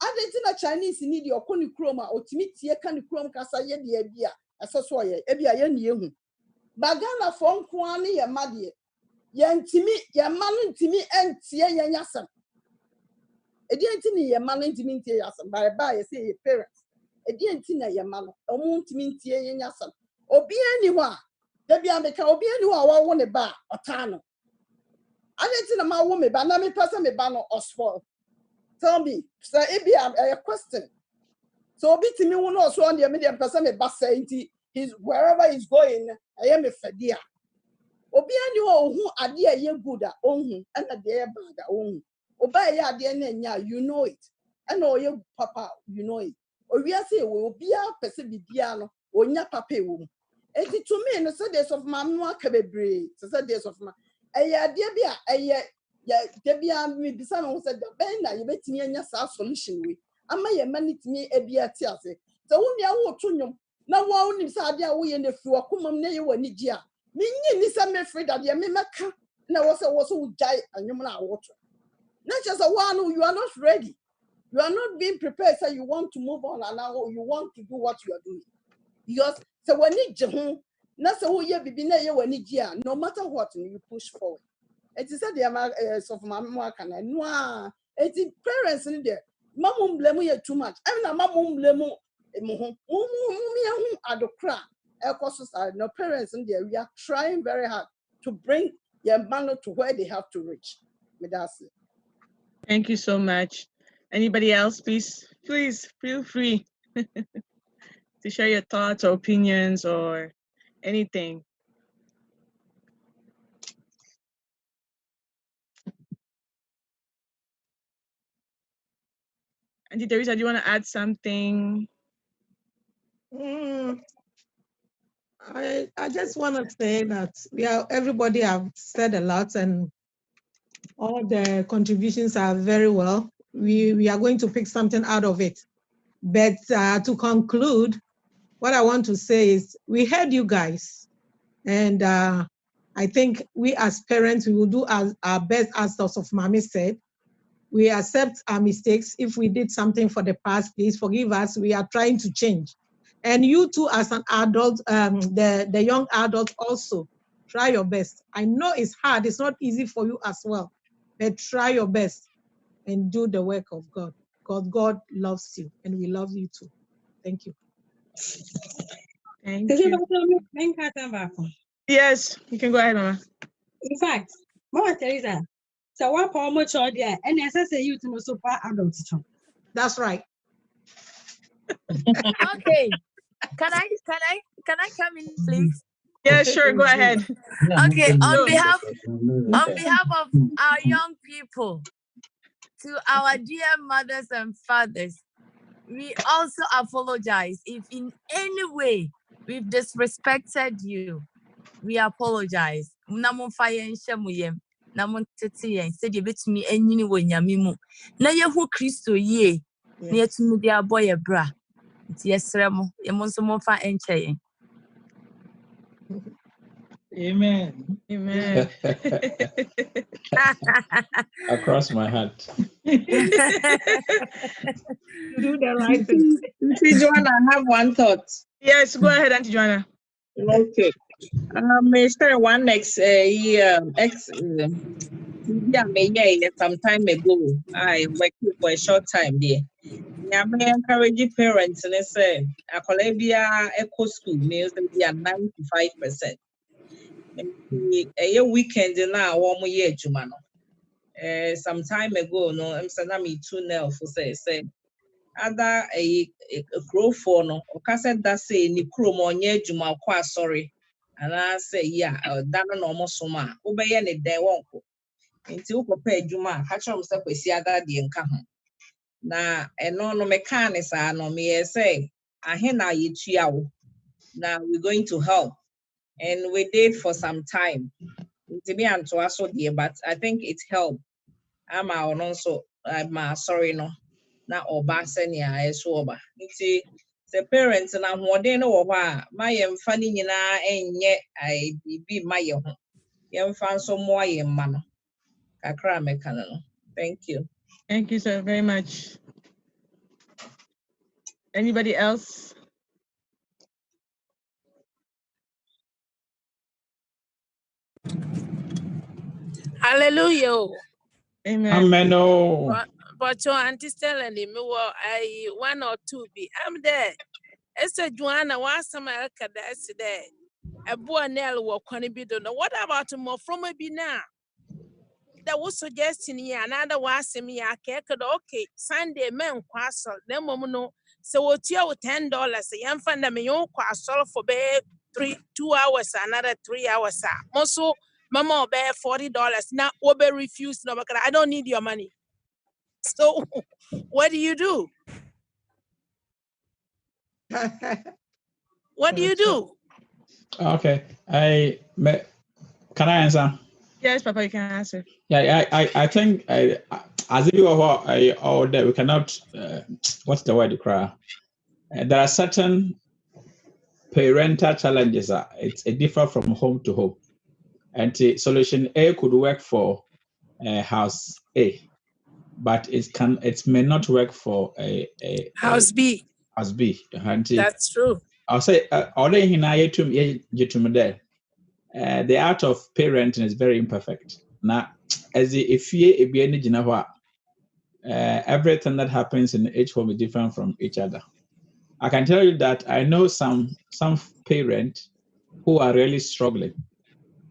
[SPEAKER 10] Adentina Chinese need your koni chroma or timidity can chrome cassa ye the idea as a soy, ebia yen yehu. Bagana phone kwani ya madie. Yan timi, ya manin timi and tia yan yasam. A dientini ya manin timi tia yasam by say parents. A dientina ya man, a moon timi tia yan yasam. Or be anyone. There be a make or be anyone I want a bar or tano. Adentina my woman, but not me person me ban or spoil. Tell me, sir, it be a question. So be to me one also on the medium person me bus saying he's wherever he's going, I am a fedia. Obi anyone who idea ye good at own and a dear bad at own. Obey ya dear you know it. And know your papa, you know it. Or we are say will be a person be piano or nya papa womb. And it to me in the days of my cababre, the days of my a dear beer, a yeah, Debia me be someone said the bend, you bet me a solution we. I may a money to me a beer tiase. So when you are to now one is idea we in the floor, come on, you were Nigia. Meaning is I'm afraid that you may make now was also die and you water. Not just a one who you are not ready. You are not being prepared, so you want to move on and now you want to do what you are doing. Because so when you not so you be no matter what you push forward. It is said the of my work and no, it is parents in there. Mamma blame you too much. I'm not mamma blame at the crowd. No parents in there. We are trying very hard to bring your man to where they have to reach.
[SPEAKER 2] Thank you so much. Anybody else, please feel free to share your thoughts or opinions or anything. Auntie Teresa, do you want to add something?
[SPEAKER 5] I just want to say that everybody have said a lot and all the contributions are very well. We are going to pick something out of it. But to conclude, what I want to say is we heard you guys. And I think we as parents, we will do our best, as Dr. Mami said. We accept our mistakes. If we did something for the past, please forgive us. We are trying to change. And you too, as an adult, the young adult also, try your best. I know it's hard. It's not easy for you as well. But try your best and do the work of God. Because God loves you and we love you too. Thank you.
[SPEAKER 2] Thank you. Yes, you can go ahead, Mama.
[SPEAKER 8] In fact, Mama Teresa, So what how much are there? And as I say, you to know super adults.
[SPEAKER 5] That's right.
[SPEAKER 1] Okay. Can I come in, please?
[SPEAKER 2] Yeah, sure. Go ahead.
[SPEAKER 1] Okay. On
[SPEAKER 2] Go.
[SPEAKER 1] behalf of our young people, to our dear mothers and fathers, we also apologize if in any way we've disrespected you. We apologize. Namo fire shamuyem. Namo tete said you bet me any way yamimu. Na yehu Christo ye. Near to me dear boy a bra. Yes, Remo. Yemonso fa enche.
[SPEAKER 7] Amen.
[SPEAKER 2] Amen.
[SPEAKER 9] Across my heart.
[SPEAKER 8] Do the right thing.
[SPEAKER 11] See, Joanna, I have one thought.
[SPEAKER 2] Yes, go ahead, Auntie Joanna.
[SPEAKER 11] Okay. Mr. One next year, some time ago. I worked for a short time there. I may encourage parents and say, a Columbia Eco School meals be at 95%. A weekend now, 1 year, Jumano. Some time ago, no, I'm saying me too now for say, other a crow for no, or cassette that say, ni crow monye Juma qua sorry. And I say, yeah, that no more soma, obey any day won't go. Until prepare Juma, catch up step with Siaga the encajon. Na no mechanics are no me say, I hear now you chiao. Now we're going to help. And we did for some time. To me and to us, but I think it helped. I'm also sorry no. Na oba senia eso oba. Nti the parents na hoden no wo a ma yemfa ni nyina enye ai bibi ma ye ho. Yemfa nso mo aye ma no. Kakra meka no. Thank you.
[SPEAKER 2] Thank you so very much. Anybody else?
[SPEAKER 12] Hallelujah.
[SPEAKER 2] Amen.
[SPEAKER 9] Amen. Oh.
[SPEAKER 12] But your auntie telling me, I 1 or 2 be. I'm there. Esther Joanna was some America that's there. A boy Nell will contribute. What about more from a be now? That was suggesting here another was me. I could okay Sunday men quassel. Then no. So what you $10? A young fan that me own quassel for bear 2 hours, another 3 hours. Also, Mama bear $40. Now, Obe refused. No, because I don't need your money. So, what do you do? What do you do?
[SPEAKER 9] Okay. Can I answer?
[SPEAKER 2] Yes, Papa, you can answer.
[SPEAKER 9] Yeah, I think as if you are or that we cannot. What's the word? Cry. There are certain parental challenges. It's differ from home to home, and the solution A could work for house A, but it may not work for a
[SPEAKER 12] House B.
[SPEAKER 9] House B.
[SPEAKER 12] That's true.
[SPEAKER 9] I'll say already there. The art of parenting is very imperfect. Now, as if you be any everything that happens in each home is different from each other. I can tell you that I know some parents who are really struggling.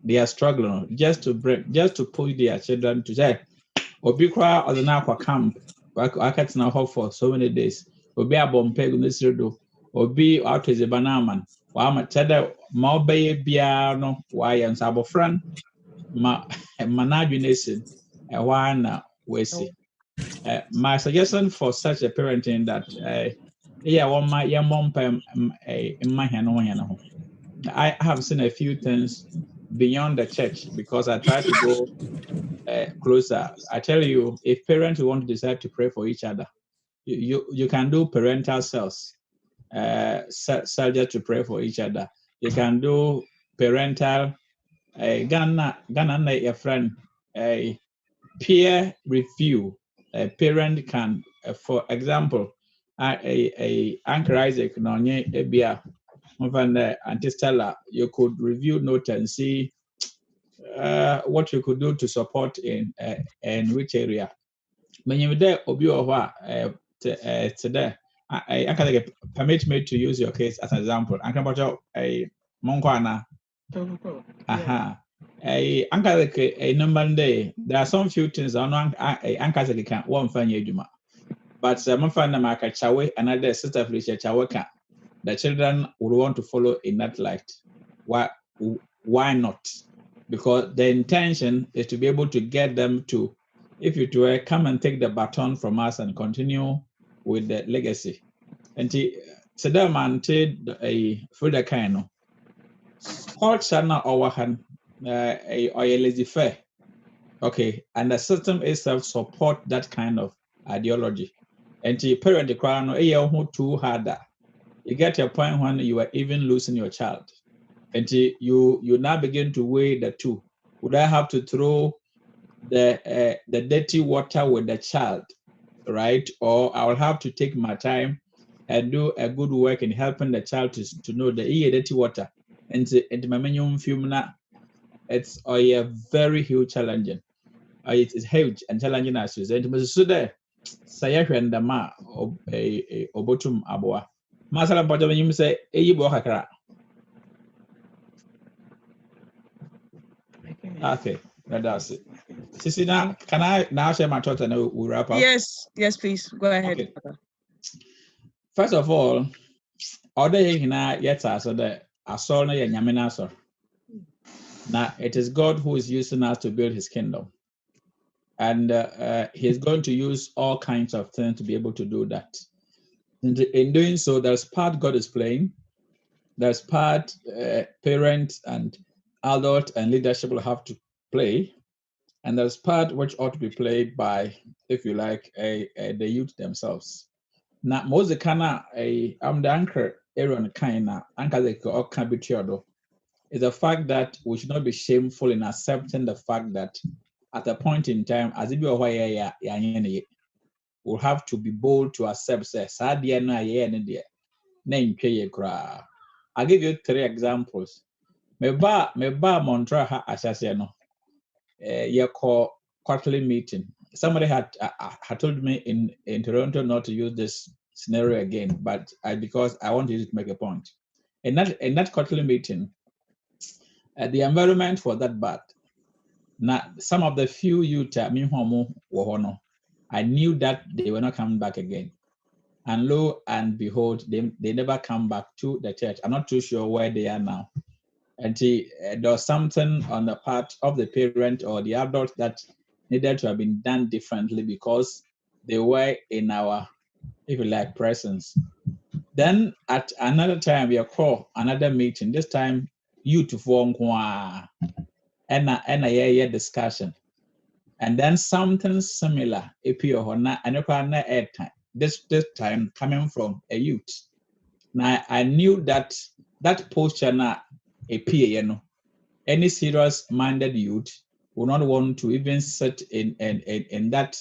[SPEAKER 9] They are struggling just to push their children to say, "Obi kwa or the nakwa camp, I can't now hope for so many days. Obi a bompeg in this road, Obi out is a banana. Wa ma chada ma obeye bia no wa yan sabo friend ma manaju nation wa na we see." My suggestion for such a parenting that I have seen a few things beyond the church because I try to go closer. I tell you, if parents want to decide to pray for each other, you can do parental cells, subject to pray for each other. You can do parental Ghana a friend a peer review. A parent can, for example, a Uncle Isaac Nonye Ebia, Auntie Stella, you could review notes and see what you could do to support in which area. When you're there, Obi Owa, today, I can permit me to use your case as an example. I can put a Monkwana. Aha. a number day. There are some few things on Ankazaki can't one fan yeduma. But some fan Namaka Chawe, another sister Felicia Chawaka. The children would want to follow in that light. Why not? Because the intention is to be able to get them to, if you were, come and take the baton from us and continue with the legacy. And so that man did a further kind of culture now our hand a lazy fair. Okay, and the system itself support that kind of ideology. And the parent the crown too harder. You get to a point when you are even losing your child. And you now begin to weigh the two. Would I have to throw the dirty water with the child, right? Or I will have to take my time and do a good work in helping the child to know the dirty water. And my menu film it's a very huge challenging. It is huge and challenging as you said. So there, saya hwenda ma obotum aboa. Masala mpacho when you say eyibo kakra. Okay, that's it. Sisi, now can I now share my thoughts and we'll wrap up?
[SPEAKER 2] Yes, please. Go ahead.
[SPEAKER 9] Okay. First of all, order hina yeta so that asol na yanyamina so. Now it is God who is using us to build His kingdom, and He's going to use all kinds of things to be able to do that. In doing so, there's part God is playing. There's part parents and adult and leadership will have to play. And there's part which ought to be played by, if you like, the youth themselves. Now, most the kana I'm the anchor Aaron Kaina, anchor the can be is the fact that we should not be shameful in accepting the fact that at a point in time, as if you're we'll have to be bold to accept I'll give you 3 examples. Meba Montreal ha asase no. You call quarterly meeting. Somebody had told me in Toronto not to use this scenario again, but because I want you to make a point. In that quarterly meeting, the environment was that bad. Now, some of the few youth I knew that they were not coming back again. And lo and behold, they never come back to the church. I'm not too sure where they are now. And there was something on the part of the parent or the adult that needed to have been done differently because they were in our, if you like, presence. Then at another time, we call another meeting, this time youth form and a discussion. And then something similar appear and this time coming from a youth. Now I knew that posture na appear, any serious-minded youth will not want to even sit in that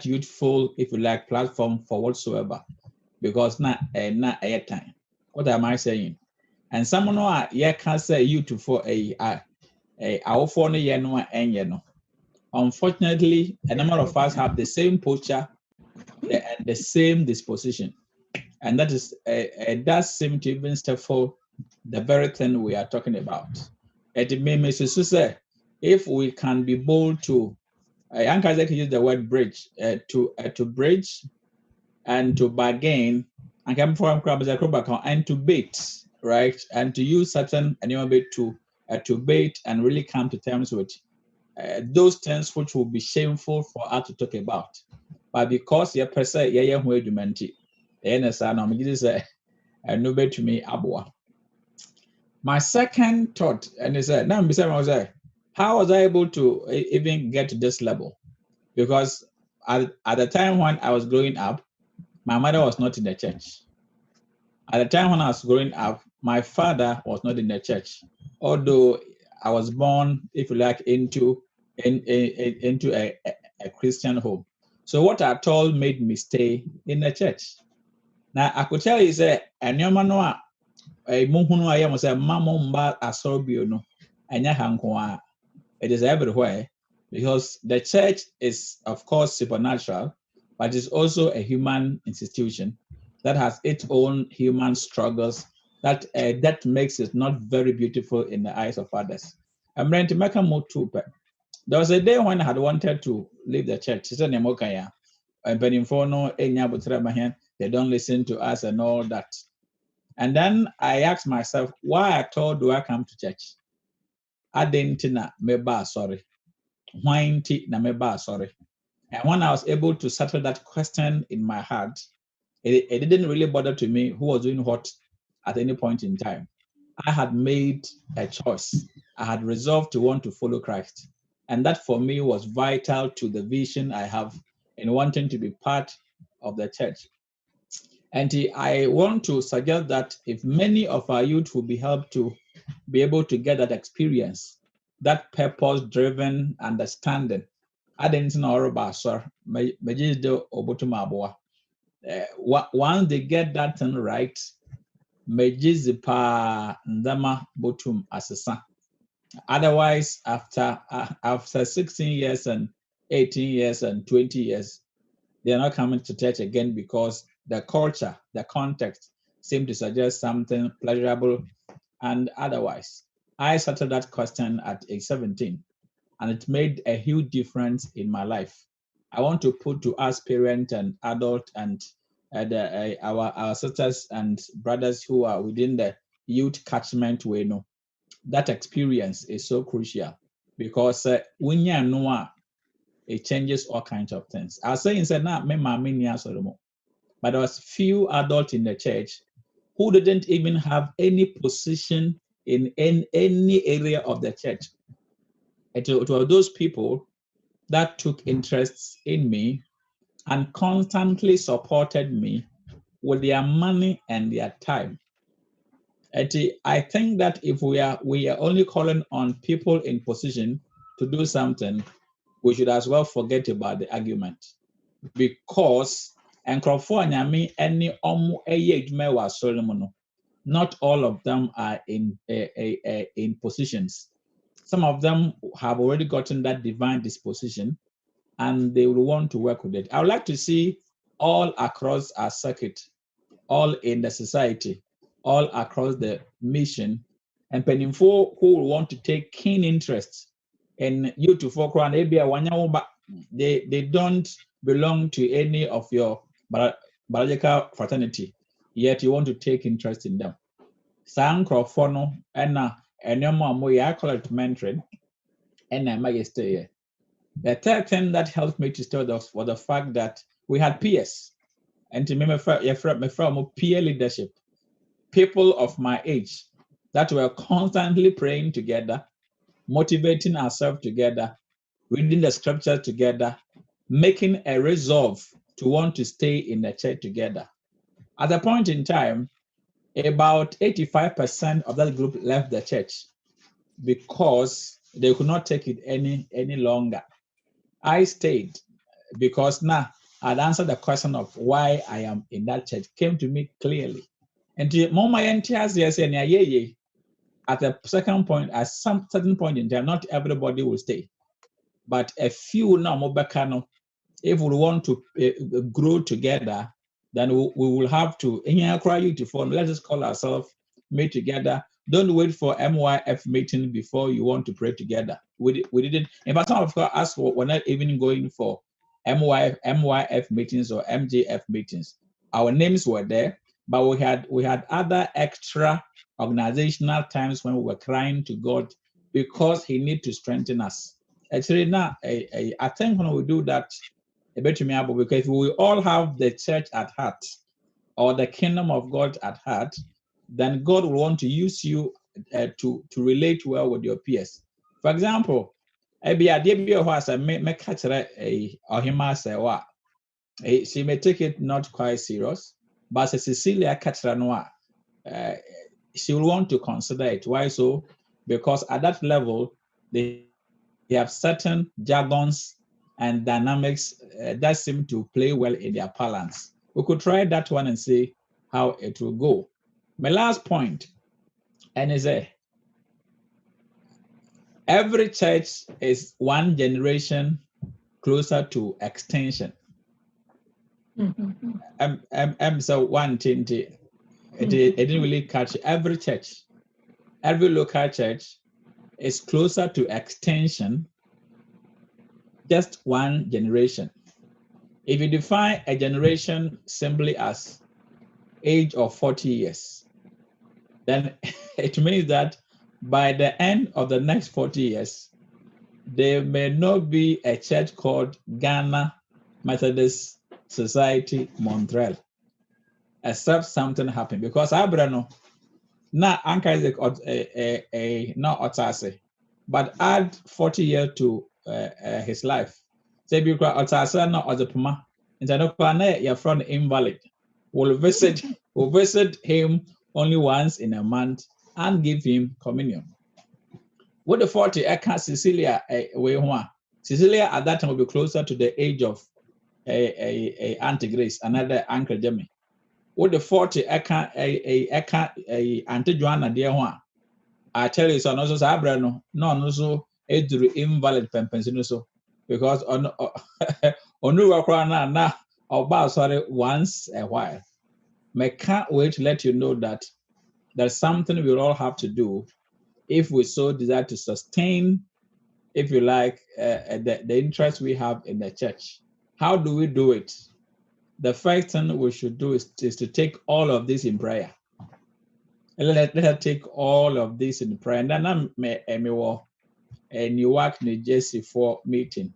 [SPEAKER 9] youthful, if you like, platform for whatsoever, because not a time. What am I saying? And someone who can say youth for our phone and unfortunately, a number of us have the same posture and the same disposition, and that is does seem to even step for the very thing we are talking about. It may say, if we can be bold to, Yankazek use the word bridge, to bridge and to bargain, and come from and to bait, right? And to use certain bit to bait and really come to terms with those things which will be shameful for us to talk about. But because you per se, who do menti, no bet to me abwa. My second thought, and he said, now how was I able to even get to this level? Because at the time when I was growing up, my mother was not in the church. At the time when I was growing up, my father was not in the church. Although I was born, if you like, into a Christian home. So what I told made me stay in the church. Now I could tell you, say, and your man it is everywhere because the church is, of course, supernatural, but it's also a human institution that has its own human struggles that makes it not very beautiful in the eyes of others. I'm ready to make a move too. There was a day when I had wanted to leave the church. It's a Nemokaya. And Benimfono, they don't listen to us and all that. And then I asked myself, why at all do I come to church? I didn't know, meba sorry. Why na meba sorry? And when I was able to settle that question in my heart, it didn't really bother to me who was doing what at any point in time. I had made a choice. I had resolved to want to follow Christ. And that for me was vital to the vision I have in wanting to be part of the church. And I want to suggest that if many of our youth will be helped to be able to get that experience, that purpose-driven understanding, I didn't know about sir. Once they get that thing right, ndama botum asesa. Otherwise, after 16 years and 18 years and 20 years, they are not coming to church again because the culture, the context seem to suggest something pleasurable and otherwise. I started that question at age 17, and it made a huge difference in my life. I want to put to us parents and adults and our sisters and brothers who are within the youth catchment way, no, that experience is so crucial because when you know it changes all kinds of things. I was saying that now, but there was few adults in the church who didn't even have any position in any area of the church. It were those people that took interest in me and constantly supported me with their money and their time. I think that if we are only calling on people in position to do something, we should as well forget about the argument, because not all of them are in positions. Some of them have already gotten that divine disposition and they will want to work with it. I would like to see all across our circuit, all in the society, all across the mission, and peninfo who will want to take keen interest in you to focus on they don't belong to any of your biological fraternity, yet you want to take interest in them. Sankrofo and I call it mentoring, and I stay here. The third thing that helped me to stay was the fact that we had peers, and to remember peer leadership, people of my age that were constantly praying together, motivating ourselves together, reading the scriptures together, making a resolve to want to stay in the church together. At a point in time, about 85% of that group left the church because they could not take it any longer. I stayed because now I'd answered the question of why I am in that church, came to me clearly. And to my entire yes, at a second point, at some certain point in time, not everybody will stay, but a few now, if we want to grow together, then we will have to, let us call ourselves, meet together. Don't wait for MYF meeting before you want to pray together. We didn't, in fact, some of us were not even going for MYF meetings or MJF meetings. Our names were there, but we had other extra organizational times when we were crying to God because He needs to strengthen us. Actually, now, I think when we do that, because we all have the church at heart or the kingdom of God at heart, then God will want to use you to relate well with your peers. For example, she may take it not quite serious, but Cecilia Katranoa, she will want to consider it. Why so? Because at that level, they have certain jargons and dynamics that seem to play well in their balance. We could try that one and see how it will go. My last point, and is every church is one generation closer to extinction. So one thing, it didn't really catch every church, every local church is closer to extension, just one generation. If you define a generation simply as age of 40 years, then it means that by the end of the next 40 years, there may not be a church called Ghana Methodist Society Montreal, except something happened. Because Abrano, na Anka is not Otase, but add 40 years to his life. Say, because Otase not Ozepuma, and Zanokwane, your friend invalid, will visit him only once in a month and give him communion. What the 40 eka Cecilia Cecilia at that time will be closer to the age of Auntie Grace, another Uncle Jimmy. What the 40 eka Auntie Joanna dear one. I tell you so no so Sabrano, no so eduru invalid pempensino so because on na or sorry once a while. I can't wait to let you know that there's something we'll all have to do if we so desire to sustain, if you like, the interest we have in the church. How do we do it? The first thing we should do is to take all of this in prayer. Let us take all of this in prayer. And then I'm a Newark, New Jersey for meeting.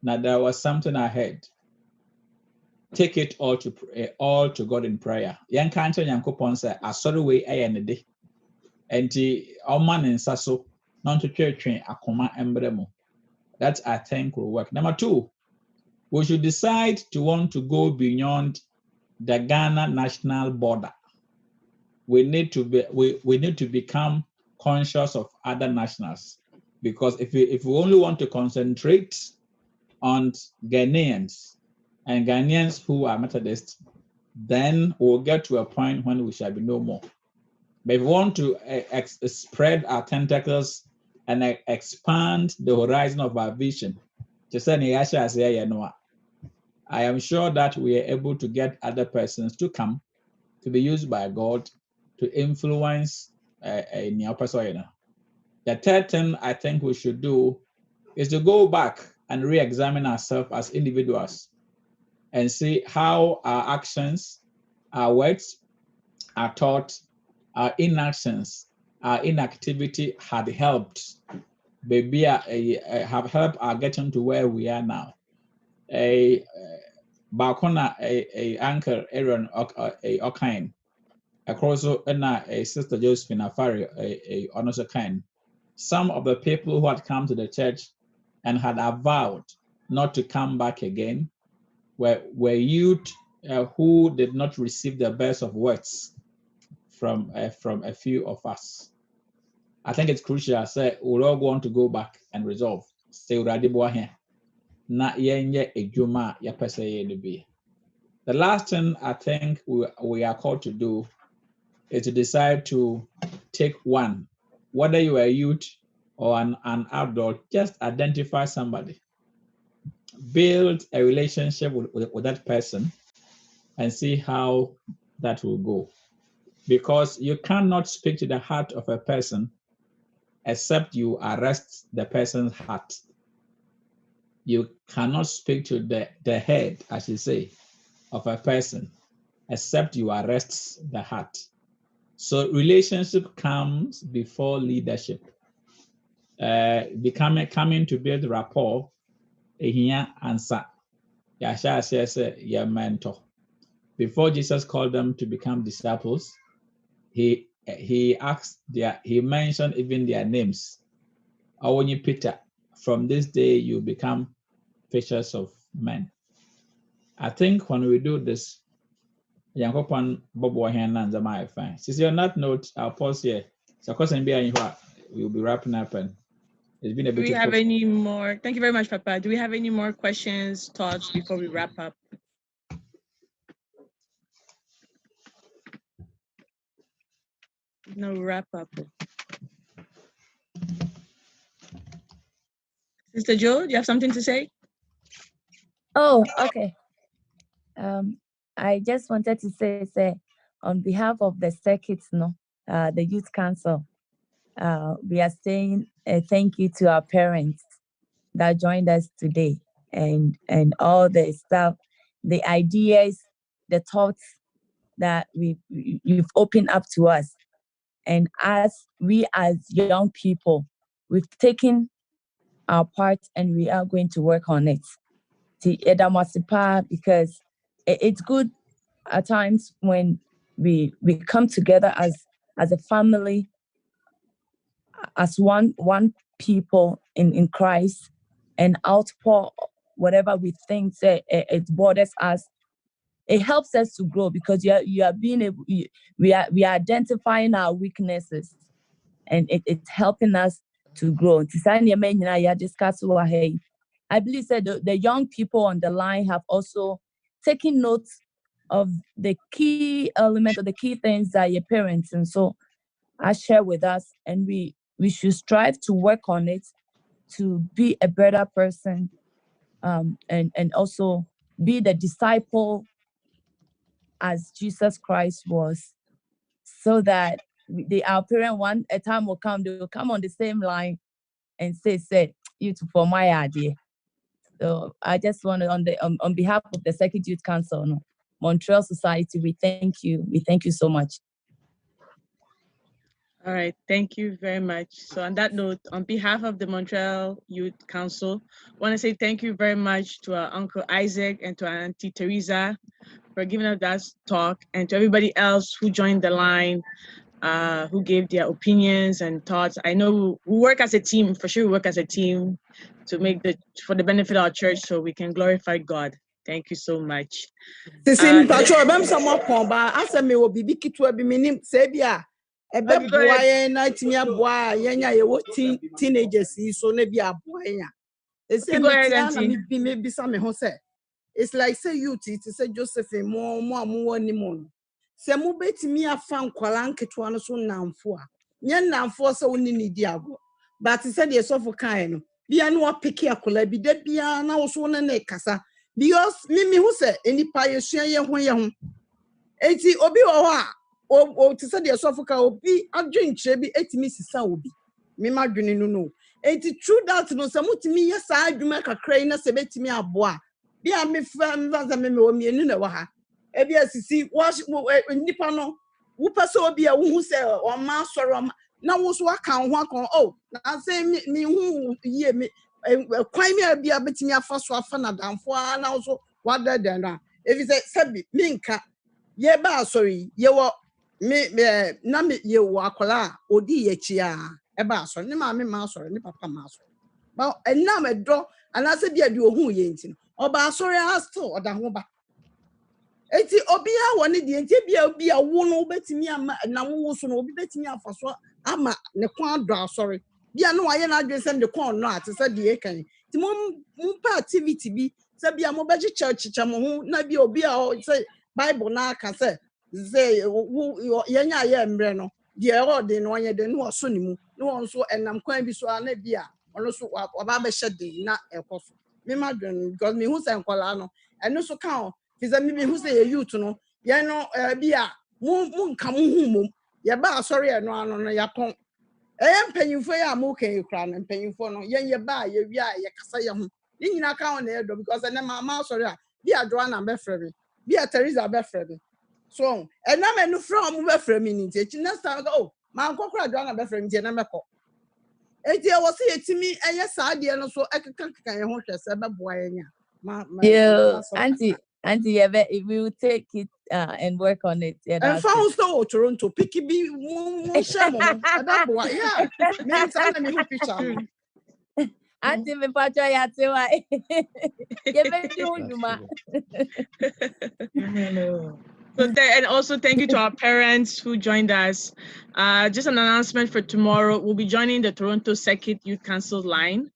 [SPEAKER 9] Now there was something I heard. Take it all to God in prayer. Young country, young coupon say, I saw the way I ended. And the man in Sasso, not to church train, a comma emblem. That I think will work. Number two, we should decide to want to go beyond the Ghana national border. We need to become conscious of other nationals, because if we only want to concentrate on Ghanaians and Ghanaians who are Methodists, then we'll get to a point when we shall be no more. But if we want to spread our tentacles and expand the horizon of our vision, I am sure that we are able to get other persons to come to be used by God to influence a new person. The third thing I think we should do is to go back and re-examine ourselves as individuals and see how our actions, our words, our thoughts, our inactions, our inactivity had helped have helped our getting to where we are now. Balkona a anchor Aaron Okain across a sister Josephine Afari a honest kind. Some of the people who had come to the church and had vowed not to come back again were youth who did not receive the best of words from a few of us. I think it's crucial. Say we all want to go back and resolve. Say here. Na yenye ejuma ya pesa be. The last thing I think we are called to do is to decide to take one, whether you are a youth or an adult, just identify somebody, build a relationship with that person and see how that will go. Because you cannot speak to the heart of a person except you arrest the person's heart. You cannot speak to the head, as you say, of a person except you arrest the heart. So relationship comes before leadership. Coming to build rapport, here answer. Yasha says your mentor. Before Jesus called them to become disciples, he mentioned even their names. Awonyi Peter, from this day you become fishers of men. I think when we do this, Yankopon Bobo Hena and Zama fine. Since on that note, I'll pause here. So, of course, we'll be wrapping up, and it's been a bit.
[SPEAKER 2] Do we have any more? Thank you very much, Papa. Do we have any more questions, thoughts before we wrap up? No wrap up. Sister Joe, do you have something to say?
[SPEAKER 1] Oh, okay. I just wanted to say, on behalf of the circuits, the youth council,
[SPEAKER 13] we are saying thank you to our parents that joined us today, and all the stuff, the ideas, the thoughts that you've opened up to us. And as young people, we've taken our part and we are going to work on it. Because it's good at times when we come together as a family, as one people in Christ, and outpour whatever we think it borders us. It helps us to grow because you are being able, we are identifying our weaknesses, and it's helping us to grow. I believe that the young people on the line have also taken note of the key element or the key things that your parents and so are share with us, and we should strive to work on it to be a better person, and also be the disciple as Jesus Christ was, so that our parent a time will come, they will come on the same line and say, you two for my idea. So I just want to, on behalf of the Circuit Youth Council, Montreal Society, we thank you. We thank you so much.
[SPEAKER 2] All right, thank you very much. So on that note, on behalf of the Montreal Youth Council, I want to say thank you very much to our Uncle Isaac and to our Auntie Teresa for giving us that talk, and to everybody else who joined the line, who gave their opinions and thoughts. I know we work as a team, for sure we work as a team to for the benefit of our church so we can glorify God. Thank you so much.
[SPEAKER 10] Teenagers, so maybe a boy. It's like say youth, it's say Josephine more anymore. Say mo betimi afa nkwala nketewa no so namfo a. Nye namfo so woni ni diago. But say the sofo kan no. Bia no apiki akola bi da bia na wo so na kasa. Because me who say enipa yesua ye ho. Enti obi wo ho a o te say the sofo kan obi adwenkyere bi etimi sisa obi. Me madwene no. Enti true that no say mutimi yesa adwuma kakra yi na se betimi aboa. Bia me fam vaza me o mienu na wa ha. Ebia sisi wash nipa no wo pese obi a wo hu se o ma soro na wo so aka ho akon oh na say me hu ye me kwan me bia betimi afa so afa na damfo na wo so wada dan na ebi say sabi me nka ye ba sorry ye wo me na me ye wo akola odi ye chia e ba so ne ma me ma sorry ne papa ma sorry ba enna me do ana say bia de ohun ye nti oba sorry still oda ho ba. Eti obi a woni de enti bia obi a wo no betimi ama na wo so no obi betimi afaso ama ne kwan do asori bia no waye na adwesem de kon no ate se de ekan ti mum pa activity bi se bia mo beji church cha mo hu na bia obi a say bible na aka say ye nya ye mbre no de e de no anye de no so ni mu no so enam kwan bi so na bia ono so oba be hye na ekoso me madwen because me hu se nkola no eno so kan is a me who say a youth no ya no bia mun ka mu hu mum ya ba sorry no ano no ya pon mpanyimfo ya mu kan kra no mpanyimfo no ye ba ye wi a ye kasa ye ho ni nyina ka on na do because na mama sorry a bia Joanna be frɛ me bia Teresa be frɛ me so na me no from be frɛ me ni nti next time oh man kokra Joanna be frɛ me nti na mekɔ enti e wo say etimi eye saa de no so ekeka ye ho hwɛ se be boa ye nya
[SPEAKER 13] yeah, Auntie, we will take it and work on it. Yeah,
[SPEAKER 10] and found so Toronto, picky be shamo. Yeah, means I'm a picture.
[SPEAKER 13] Auntie, me pacho ya tewa.
[SPEAKER 2] And also thank you to our parents who joined us. Just an announcement for tomorrow. We'll be joining the Toronto Circuit Youth Council line.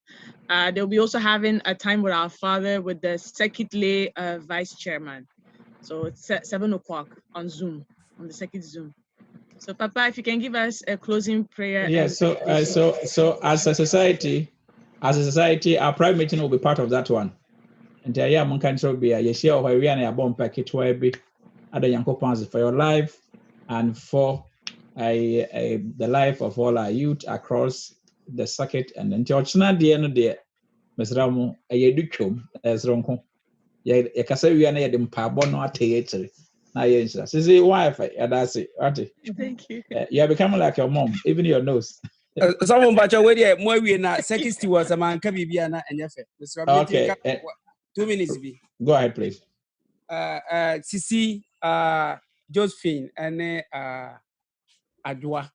[SPEAKER 2] They'll be also having a time with our father with the Circuit Lay Vice Chairman. So it's 7 o'clock on Zoom, on the Circuit Zoom. So Papa, if you can give us a closing prayer.
[SPEAKER 9] Yeah, so as a society, our private meeting will be part of that one. And yeah, mon can be a share where we are a bomb packet where be other young coupons for your life and for the life of all our youth across the circuit, and then Georgina the end of the Mesramu, a yeduchum, as Ronco. Yakasa, we are near the Pabono theatre. Now, yes, this is wife, that's it.
[SPEAKER 2] Thank you.
[SPEAKER 9] You are becoming like your mom, even your nose.
[SPEAKER 14] Someone but already more we na 60 was a man can be and
[SPEAKER 9] Okay.
[SPEAKER 14] 2 minutes be.
[SPEAKER 9] Go ahead, please.
[SPEAKER 14] Sisi, Josephine, and Adwa.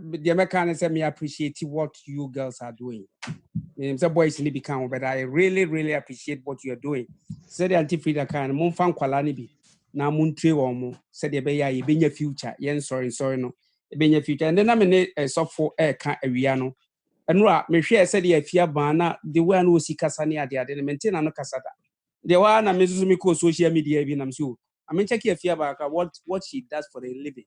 [SPEAKER 14] The American said me appreciate what you girls are doing. Some boys need become, but I really appreciate what you are doing. Said the anti-frida can moon fan qualani be. Now Montreal said the bay ye be your future. Yen sorry no. Be your future. And then I'm in a soft for air can't a riano. And ra me share said the fear bana the one who see Cassania the other maintain no casata. The one I mean social media even I'm sure. I mean check your fear back what she does for a living.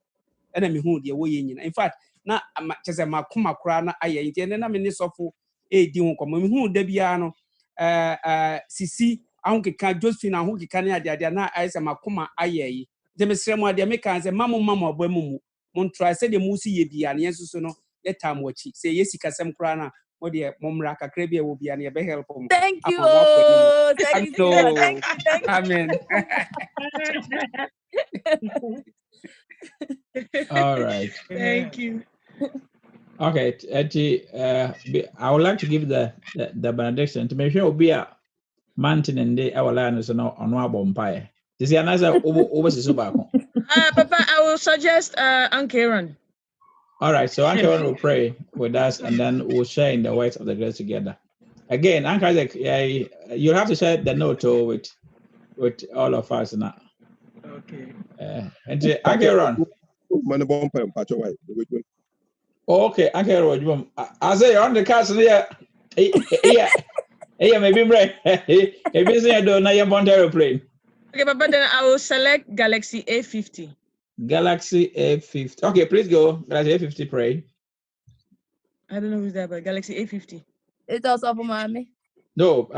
[SPEAKER 14] And I'm who the way in fact, na just a makuma crana aye, and then I'm in this awful di wonko who debiano sisi ahunke kan Josephine ahunke kan ya na ayese makoma aye de mesremo de make kan say mama obamu mon try say de musi ye bia na yesuso no let time wachi say yesi kasem kra na mo de momra kakra bia wo bia na be help mo.
[SPEAKER 13] Thank you. Thank you.
[SPEAKER 14] Amen.
[SPEAKER 9] All right.
[SPEAKER 2] Thank you.
[SPEAKER 9] Okay, I would like to give the benediction to make sure we be a mountain and day our land is no on our bonfire. This is another over Papa,
[SPEAKER 2] I will suggest Uncle Aaron.
[SPEAKER 9] All right, so Uncle Aaron will pray with us and then we'll share in the words of the grace together. Again, Uncle Isaac, you'll have to share the note with all of us now.
[SPEAKER 2] Okay.
[SPEAKER 9] And Uncle Aaron. Okay, Uncle Aaron, I say you're on the castle here. Yeah, maybe right. Maybe say do na your aeroplane.
[SPEAKER 2] Okay, Papa, then I will select Galaxy A50.
[SPEAKER 9] Galaxy A50. Okay, please go. Galaxy A50, pray.
[SPEAKER 2] I don't know who's that, but Galaxy A50.
[SPEAKER 13] It's also for mommy.
[SPEAKER 9] No,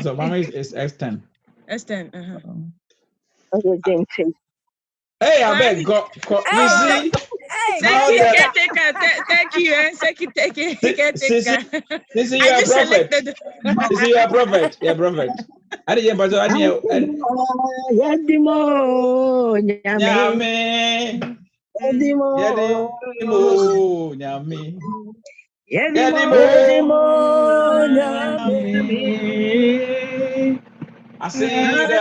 [SPEAKER 9] so mommy is S10.
[SPEAKER 2] S10.
[SPEAKER 9] Hey, I beg, go. You see?
[SPEAKER 2] Thank you.
[SPEAKER 9] This is your prophet. This is your prophet. Your prophet. I didn't but I knew.
[SPEAKER 15] Yadimo,
[SPEAKER 9] Nyame. Asida.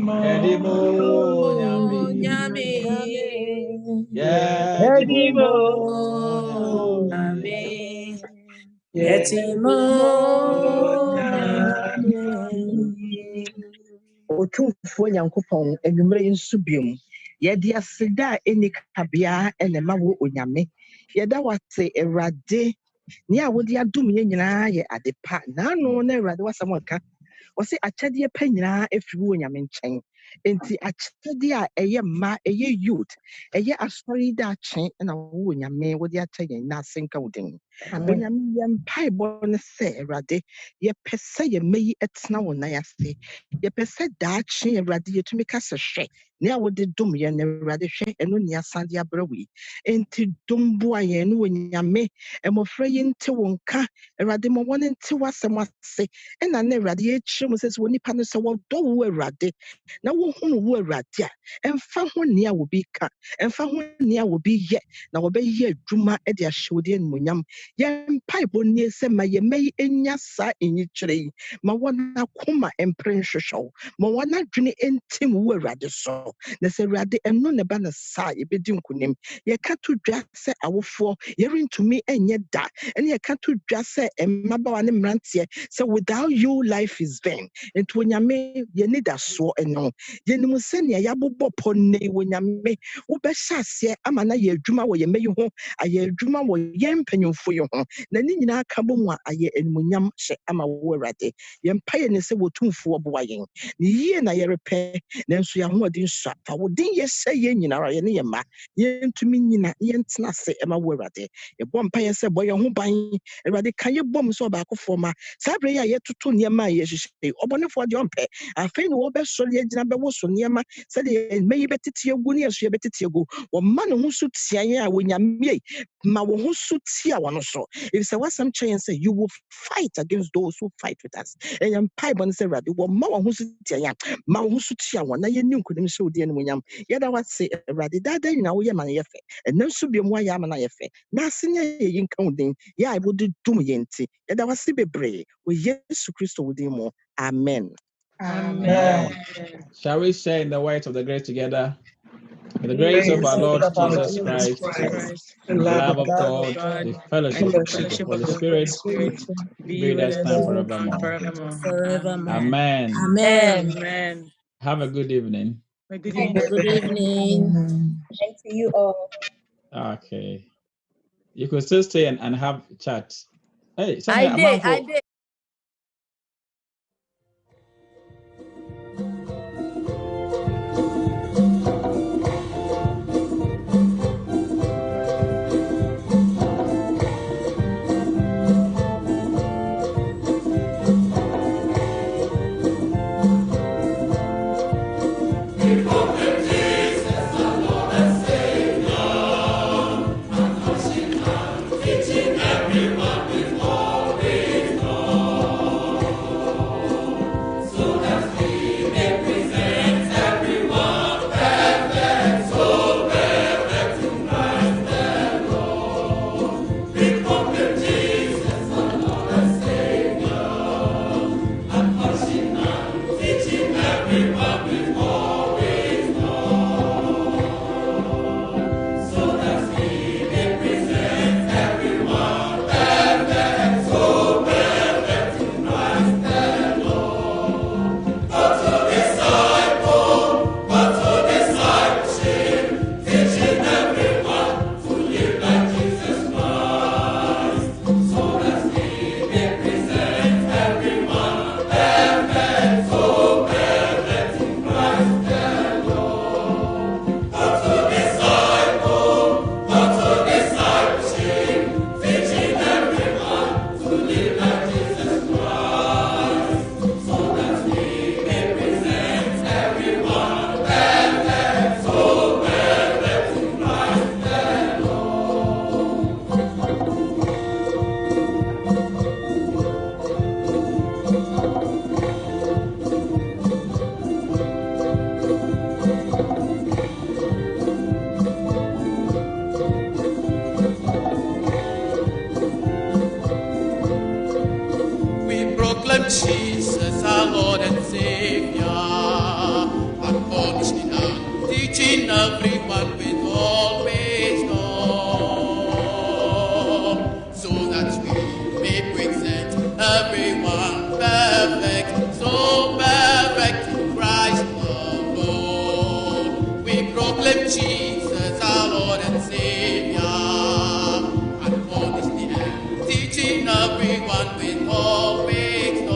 [SPEAKER 9] Yadimo, Nyame.
[SPEAKER 15] Yadimo, Otumfo Nyankopɔn enwumere nso biom yɛde aseda eni kabea enema wo onyame yɛda wate Awurade ne a wodi adom yɛ nyinaa yɛ ade pa naano na Awurade wasɛm aka wɔse akyɛdeɛ pa nyinaa efiri wo onyame nkyɛn enti akyɛdeɛ a ɛyɛ mma ɛyɛ youth ɛyɛ asɔre da akye na wo onyame wodi akyɛ yɛn na asenka wodin onyame yɛ mpaebɔ ne sɛ Awurade yɛpɛ sɛ yɛmɛyi ɛtena wo nan ase yɛpɛ sɛ daakye Awurade yɛtumi ka sɛ hwɛ ne a wode dom yɛn na Awurade hwɛ ɛno ne asade abrɛ wo enti dom boa yɛn ne wo nyame mmɔfra yi nte wo nka Awurade ma wɔn nte w'asɛm ase ɛna na Awurade yɛkyerɛ mu sɛ wɔ nipa no sɛ wɔdɔ wo Awurade na wohunu wo Awurade a ɛmfa ho nea wɔ bi ka ɛmfa ho nea wɔ bi yɛ na wɔbɛyɛ adwuma de ahyɛ wo de animuonyam yɛn mpaebɔ nie sɛ ma yɛmɛyi enya saa enyikyerɛ yi ma wɔn akoma mpere nhwehwɛw ma wɔn adwene ntim wo Awurade so na sɛ Awurade ɛno ne ba na saa yɛbɛdi nkonim yɛka to dwa sɛ awofoɔ yɛrentumi ɛnyɛ da ɛne yɛka to dwa sɛ mmabaawa ne mmeranteɛ sɛ without you life is vain nti Onyame yɛni da soɔ ɛno yɛnim sɛnea yɛabobɔ pɔ ne Onyame wobɛhyɛ aseɛ ama na yɛ adwuma wɔ yɛn mɛyi ho ayɛ adwuma wɔ yɛn mpanyimfo yi ho na ne nyinaa ka bɔ mu a ayɛ animuonyam hyɛ ama wo Awurade yɛmpaeɛ ne sɛ wɔtumfoɔ boa yɛn ne yie na yɛrepɛ nanso yɛahoɔden sua fa wo din yɛhyɛ yɛn nyinaa yɛne yɛn mma yɛntumi nyina yɛntena ase ɛma wo Awurade yɛbɔ mpaeɛ sɛ bɔ yɛn ho ban Awurade ka yɛbɔ mu sɛ ɔbaakofoɔ ma saa berɛ yi a yɛtoto nneɛma a yɛhyehyɛ ɔbɔnefoɔ deɛ ɔmpɛ afei ne wɔbɛsɔre agyina bɛwɔ so nneɛma sɛdeɛ mma yi bɛtete agu ne yɛso yɛbɛtete agu wɔma ne ho so teaeɛ a wɔnyame ma wo ho so tia wɔn so if sɛ wasɛm kyerɛ yɛn sɛ you will fight against those who fight with us ɛyɛ mpaebɔ no sɛ Awurade wɔma wɔn ho so teaeɛ a ma wo ho so tia wɔn na yɛnni nkonim hyɛ wo din animuonyam yɛda wase Awurade daadaa nyinaa woyɛ ma no yɛ fɛ ɛnɛ nso biom woayɛ ama no ayɛ fɛ na ase nyɛ yɛyi nka wo din yɛ a wode dom yɛn nti yɛda wase bebree wɔ Yesu Kristo wo din mu amen.
[SPEAKER 9] Amen. Shall we share in the words of the grace together? In the grace of our Lord Jesus Christ, the love of God, the fellowship of the Holy Spirit, be with us now and forevermore. Amen.
[SPEAKER 12] Amen.
[SPEAKER 9] Have a good evening.
[SPEAKER 13] Good evening. And to you all.
[SPEAKER 9] Okay. You could still stay and have chat. Hey,
[SPEAKER 13] I did.
[SPEAKER 16] Jesus, our Lord and Savior, admonishing and teaching everyone with all wisdom, so that we may present everyone perfect, so perfect in Christ alone. We proclaim Jesus, our Lord and Savior, admonishing and teaching everyone with all wisdom,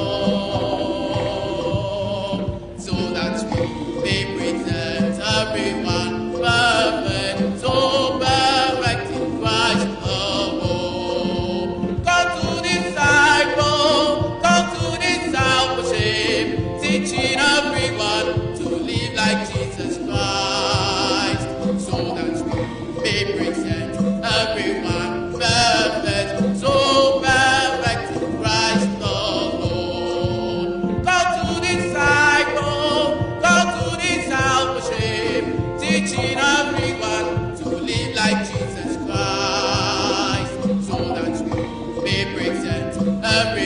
[SPEAKER 16] everyone perfect, so perfect in Christ alone. Come to discipleship, teaching everyone to live like Jesus Christ, so that we may present everyone perfect, so perfect in Christ alone. Come to discipleship, teaching everyone to live like Jesus Christ, so that we may present everyone